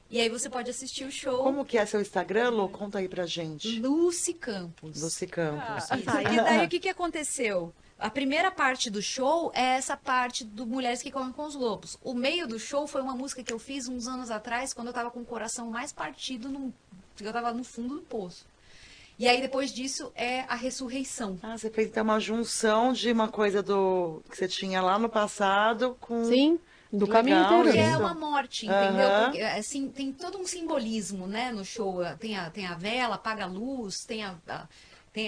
E aí você pode assistir o show. Como que é seu Instagram, Lu? Conta aí pra gente. Lucy Campos. Lucy Campos. Isso. E daí o que que aconteceu? A primeira parte do show é essa parte do Mulheres que Correm com os Lobos. O meio do show foi uma música que eu fiz uns anos atrás, quando eu tava com o coração mais partido, eu tava no fundo do poço. E aí depois disso é a ressurreição. Ah, você fez então uma junção de uma coisa que você tinha lá no passado com... Sim, do Que caminho legal, inteiro. Porque é isso. uma morte, entendeu? Aham. Porque, assim, tem todo um simbolismo, né, no show. Tem a vela, apaga a luz,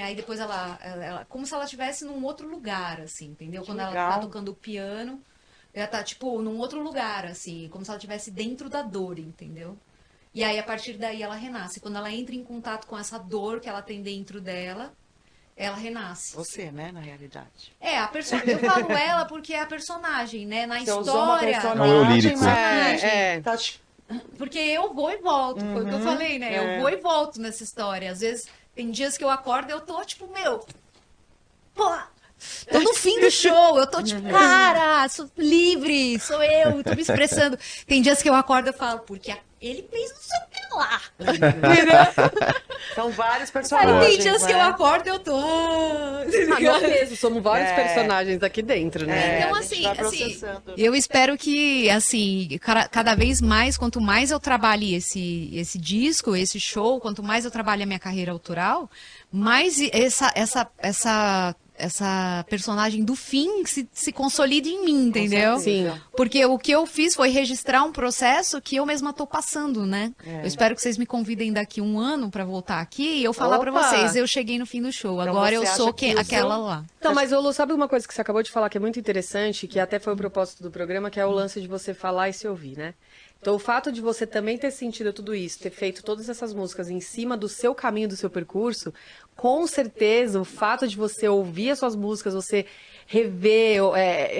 aí depois ela como se ela estivesse num outro lugar, assim, entendeu? Quando ela legal. tá tocando o piano, ela tá, tipo, num outro lugar, assim, como se ela estivesse dentro da dor, entendeu? E aí, a partir daí, ela renasce. Quando ela entra em contato com essa dor que ela tem dentro dela, ela renasce. Você, né, na realidade. Eu falo ela porque é a personagem, né? Na Você usou uma história. personagem, É o eu lírico. mas É. tá te- Porque eu vou e volto, foi o que eu falei, né? é. Eu vou e volto nessa história. Às vezes, tem dias que eu acordo e eu tô, tipo, pô, tô no fim do show, eu tô tipo, cara, sou livre, sou eu, tô me expressando. Tem dias que eu acordo e falo, porque ele fez não sei o que lá. São vários Aí personagens, tem dias que eu né? acordo e eu tô... Ah, nós mesmos, somos vários É. personagens aqui dentro, né? Então, a gente assim, vai processando. eu espero que, assim, cada vez mais, quanto mais eu trabalhe esse disco, esse show, quanto mais eu trabalhe a minha carreira autoral, mais essa personagem do fim se consolide em mim, entendeu? Sim. Porque o que eu fiz foi registrar um processo que eu mesma tô passando, né? Eu espero que vocês me convidem daqui um ano para voltar aqui e eu falar para Opa! vocês, eu cheguei no fim do show, Então agora eu você acha sou que o aquela seu- lá. Então, mas Lu, sabe uma coisa que você acabou de falar que é muito interessante, que até foi o propósito do programa, que é o lance de você falar e se ouvir, né? Então, o fato de você também ter sentido tudo isso, ter feito todas essas músicas em cima do seu caminho, do seu percurso, com certeza, o fato de você ouvir as suas músicas, você rever,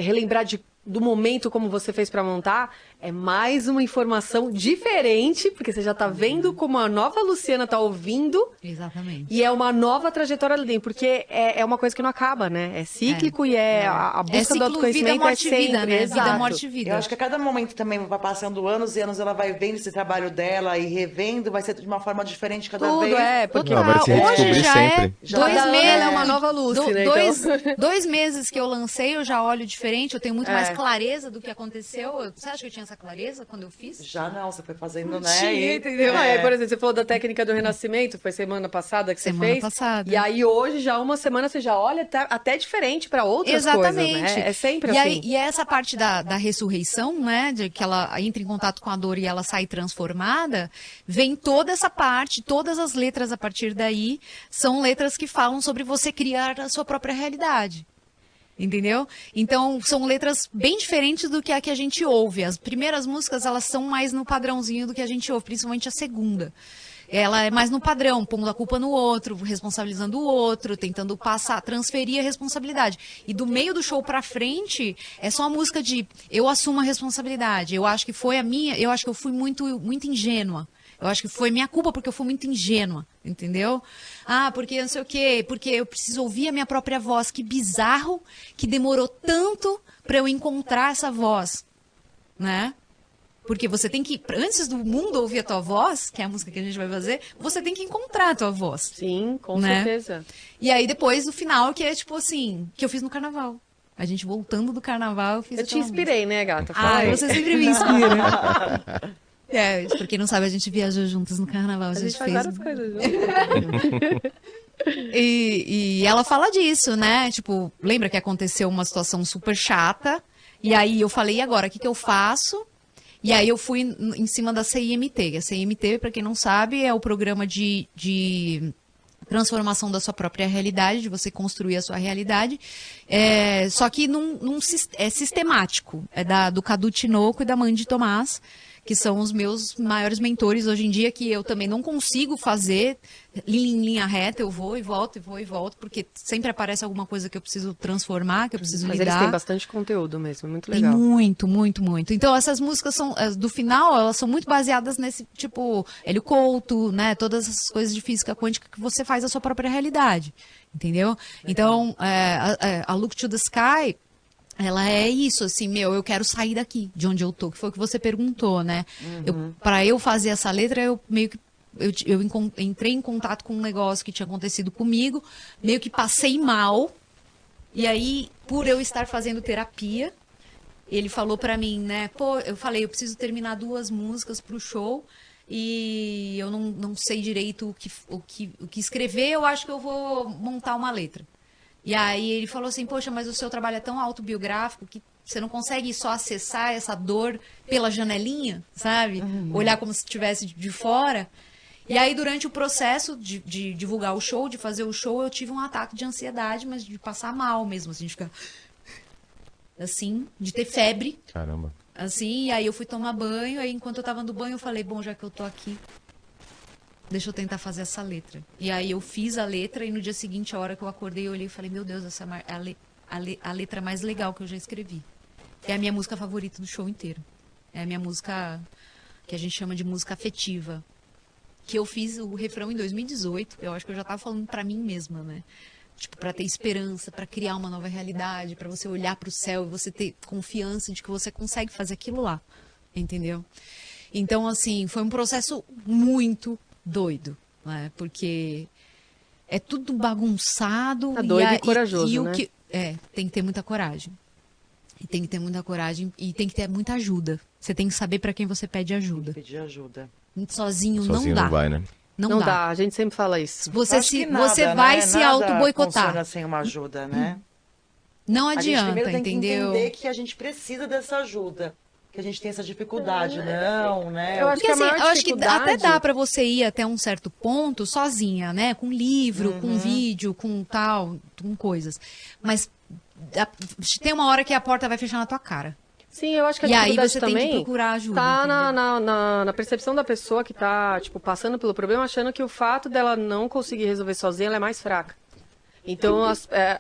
relembrar do momento como você fez pra montar, é mais uma informação diferente, porque você já tá vendo como a nova Luciana tá ouvindo. Exatamente. E é uma nova trajetória ali dentro, porque é uma coisa que não acaba, né? É cíclico e a busca do ciclo, vida, autoconhecimento morte, é sempre, vida, né? Vida, exato. morte, vida. Eu acho que a cada momento também vai passando anos e anos, ela vai vendo esse trabalho dela e revendo, vai ser de uma forma diferente cada Tudo, vez. porque Ela vai se Hoje redescobrir já sempre. é Já 2 cada ano meses. ela é uma nova Lucy, né? Dois meses que eu lancei, eu já olho diferente, eu tenho muito É. mais clareza do que aconteceu. Você acha que eu tinha essa clareza quando eu fiz? Já não, você foi fazendo, né? tinha, E- entendeu? Não, aí, por exemplo, você falou da técnica do renascimento, foi semana passada que Semana você fez. passada. E aí hoje, já uma semana, você já olha até diferente para outras Exatamente. coisas, né? É sempre e assim. Aí, e essa parte da ressurreição, né, de que ela entra em contato com a dor e ela sai transformada, vem toda essa parte, todas as letras a partir daí, são letras que falam sobre você criar a sua própria realidade. Entendeu? Então, são letras bem diferentes do que a gente ouve. As primeiras músicas, elas são mais no padrãozinho do que a gente ouve, principalmente a segunda. Ela é mais no padrão, pondo a culpa no outro, responsabilizando o outro, tentando transferir a responsabilidade. E do meio do show pra frente, é só a música de eu assumo a responsabilidade. Eu acho que eu acho que eu fui muito, muito ingênua. Eu acho que foi minha culpa porque eu fui muito ingênua, entendeu? Ah, porque não sei o quê, porque eu preciso ouvir a minha própria voz. Que bizarro que demorou tanto pra eu encontrar essa voz, né? Porque você tem que, antes do mundo ouvir a tua voz, que é a música que a gente vai fazer, você tem que encontrar a tua voz. Sim, com Né? certeza. E aí depois, o final, que é tipo assim, que eu fiz no carnaval. A gente voltando do carnaval, eu fiz Eu te aquela música. inspirei, né, gata? Fala Ah, aí. você sempre me inspira. Pra quem não sabe, a gente viajou juntas no carnaval. A gente faz fez... várias coisas juntos. E ela fala disso, né? Tipo, lembra que aconteceu uma situação super chata? E aí eu falei, e agora, o que eu faço? E aí eu fui em cima da CIMT. A CIMT, para quem não sabe, é o programa de transformação da sua própria realidade, de você construir a sua realidade. Só que é sistemático. É do Cadu Tinoco e da Mandy Tomás, que são os meus maiores mentores hoje em dia, que eu também não consigo fazer em linha reta, eu vou e volto, porque sempre aparece alguma coisa que eu preciso transformar, que eu preciso Mas lidar. eles têm bastante conteúdo mesmo, muito Tem legal. muito, muito, muito. Então, essas músicas são, do final, elas são muito baseadas nesse, tipo, Hélio Couto, né? Todas essas coisas de física quântica que você faz a sua própria realidade, entendeu? Então, a Look to the Sky ela é isso, assim, eu quero sair daqui, de onde eu tô, que foi o que você perguntou, né? Pra eu fazer essa letra, eu meio que entrei em contato com um negócio que tinha acontecido comigo, meio que passei mal, e aí, por eu estar fazendo terapia, ele falou pra mim, né? Pô, eu falei, eu preciso terminar 2 músicas pro show, e eu não sei direito o que escrever, eu acho que eu vou montar uma letra. E aí ele falou assim, poxa, mas o seu trabalho é tão autobiográfico que você não consegue só acessar essa dor pela janelinha, sabe? Olhar como se estivesse de fora. E aí, durante o processo de divulgar o show, de fazer o show, eu tive um ataque de ansiedade, mas de passar mal mesmo, assim, de ficar... Assim, de ter febre. Caramba. Assim, e aí eu fui tomar banho, aí enquanto eu tava no banho eu falei, bom, já que eu tô aqui, deixa eu tentar fazer essa letra. E aí eu fiz a letra e no dia seguinte, a hora que eu acordei, eu olhei e falei, meu Deus, essa é a letra mais legal que eu já escrevi. É a minha música favorita do show inteiro. É a minha música que a gente chama de música afetiva. Que eu fiz o refrão em 2018. Eu acho que eu já tava falando pra mim mesma, né? Tipo, pra ter esperança, pra criar uma nova realidade, pra você olhar pro céu e você ter confiança de que você consegue fazer aquilo lá. Entendeu? Então, assim, foi um processo muito doido, né? Porque é tudo bagunçado. Tá doido e corajoso, né? Tem que ter muita coragem. E tem que ter muita coragem e tem que ter muita ajuda. Você tem que saber pra quem você pede ajuda. Pedir ajuda. Sozinho Sozinho não dá. não vai, né? Não dá, a gente sempre fala isso. Você Acho que nada, você vai né? se Nada auto-boicotar. funciona sem uma ajuda, né? Não A gente adianta, primeiro tem que entendeu? entender que a gente precisa dessa ajuda. Que a gente tem essa dificuldade, não, né? Eu acho Porque que a assim, maior eu acho que até dificuldade- dá pra você ir até um certo ponto sozinha, né? Com livro, com vídeo, com tal, com coisas. Mas tem uma hora que a porta vai fechar na tua cara. Sim, eu acho que a E aí dificuldade você também tem que procurar ajuda, tá entendeu? na percepção da pessoa que tá, tipo, passando pelo problema, achando que o fato dela não conseguir resolver sozinha, ela é mais fraca. Então,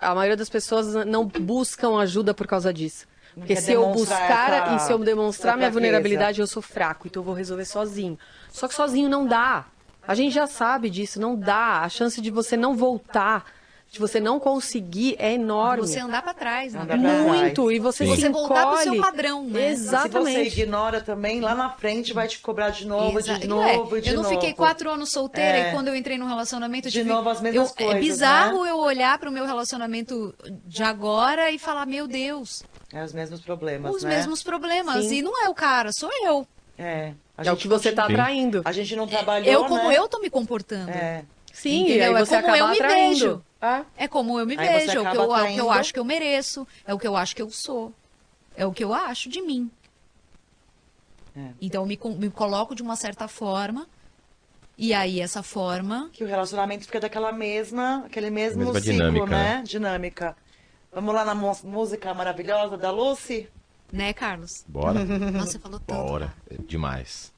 a maioria das pessoas não buscam ajuda por causa disso. Porque quer se eu demonstrar buscar essa- e se eu demonstrar essa minha fraqueza. vulnerabilidade, eu sou fraco, então eu vou resolver sozinho. Só que sozinho não dá. A gente já sabe disso, não dá. A chance de você não voltar, de você não conseguir é enorme. Você andar pra trás, né? Andar pra trás. Muito, e você Sim. se Você voltar pro seu encolhe. padrão, né? Exatamente. Se você ignora também, lá na frente vai te cobrar de novo, Exa- de Não é. novo, e de Eu não novo. fiquei 4 anos solteira É. e quando eu entrei num relacionamento... eu De tive- novo as mesmas coisas, É bizarro né? eu olhar pro meu relacionamento de agora e falar, meu Deus, É os mesmos problemas, os né? mesmos problemas. Sim. E não é o cara, sou eu. É. A É o gente que você tá continua- atraindo. A gente não trabalhou, Como né? eu tô me comportando. É. Sim, Entendeu? e aí É você como acaba eu me atraindo. vejo. É. É como eu me Aí você vejo, é o que acaba eu atraindo. acho que eu mereço, é o que eu acho que eu sou, é o que eu acho de mim. É. Então eu me coloco de uma certa forma, e aí essa forma... Que o relacionamento fica aquele mesmo Mesma ciclo, dinâmica, né? Dinâmica. Vamos lá na música maravilhosa da Lucy? Né, Carlos? Bora? Nossa, você falou tanto. Bora. É demais.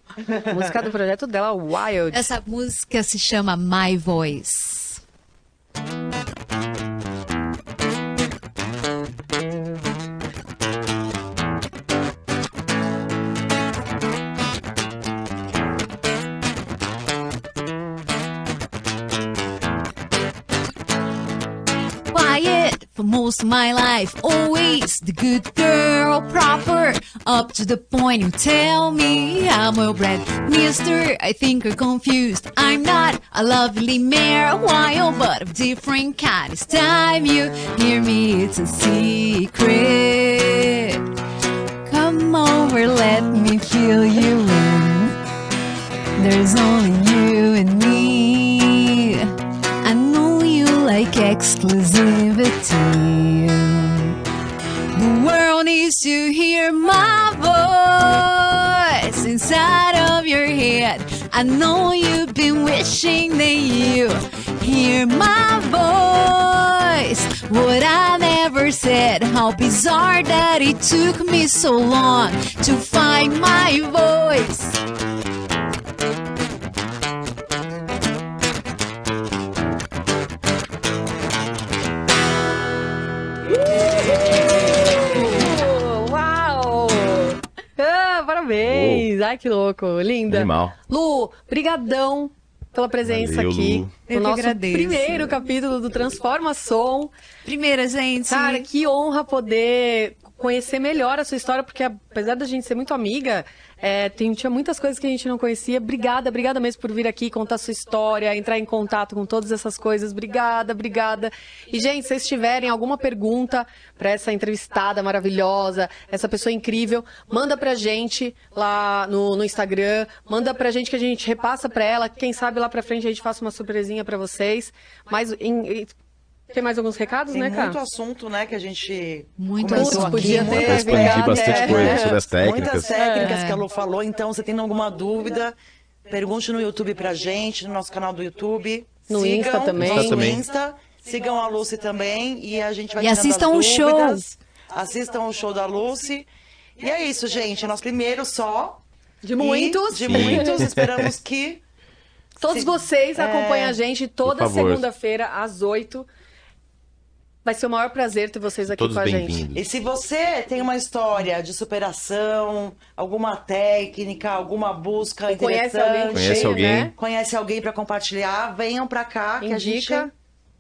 Música do projeto dela, Wild. Essa música se chama My Voice. Quiet for most of my life, always the good girl, proper, up to the point. You tell me I'm well bred, mister. I think you're confused. I'm not a lovely mare, wild but of different kind. It's time you hear me, it's a secret. Come over, let me feel you in. There's only you and me. I know you like exclusivity. The world needs to hear my voice inside of your head. I know you've been wishing that you hear my voice. What I never said, how bizarre that it took me so long to find my voice. Uau! Ah, parabéns! Ai, que louco, linda. Animal. Lu, brigadão pela presença Valeu, aqui. Lu. No Eu que nosso agradeço. primeiro capítulo do Transforma Som. Primeira, gente. Cara, que honra poder conhecer melhor a sua história, porque apesar da gente ser muito amiga, tinha muitas coisas que a gente não conhecia. Obrigada mesmo por vir aqui contar a sua história, entrar em contato com todas essas coisas. Obrigada. E, gente, se vocês tiverem alguma pergunta para essa entrevistada maravilhosa, essa pessoa incrível, manda pra gente lá no Instagram, manda pra gente que a gente repassa pra ela. Quem sabe lá pra frente a gente faça uma surpresinha pra vocês. Mas tem mais alguns recados, Tem né, cara? muito assunto, né, que a gente Muito comentou assunto. aqui. Podia ter, Pra expandir obrigada, bastante coisa sobre as técnicas. Muitas técnicas que a Lu falou. Então, você tem alguma dúvida, pergunte no YouTube pra gente, no nosso canal do YouTube. No Insta também. Insta também. Insta, sigam a Lucy também e a gente vai E tirando assistam as o show. dúvidas. Assistam o show da Lucy. E é isso, gente. É nosso primeiro só. De muitos. De Sim. muitos. Esperamos que... Todos vocês acompanham a gente toda Por favor. segunda-feira, às 8. Vai ser o maior prazer ter vocês aqui Todos com a gente. bem-vindos. E se você tem uma história de superação, alguma técnica, alguma busca Conhece interessante, alguém Conhece cheio, alguém? né? conhece alguém para compartilhar, venham para cá que a gente...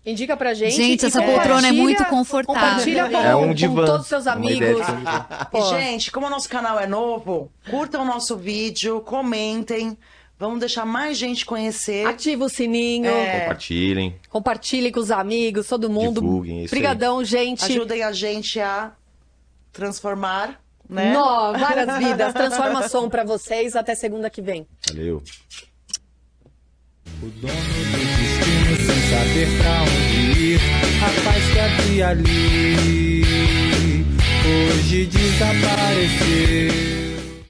Indica pra gente. Gente, e essa poltrona é muito compartilha- confortável. Compartilha com, É um com divã. todos os seus Uma ideia amigos. de ser um divã. E, gente, como o nosso canal é novo, curtam o nosso vídeo, comentem, vamos deixar mais gente conhecer. Ativa o sininho. Compartilhem. Compartilhe com os amigos, todo mundo. Divulguem, isso aí. Brigadão, gente. Ajudem a gente a transformar, né? Várias vidas. Transforma som pra vocês. Até segunda que vem. Valeu. O dono do destino sem saber pra onde ir. Rapaz que havia ali hoje desapareceu.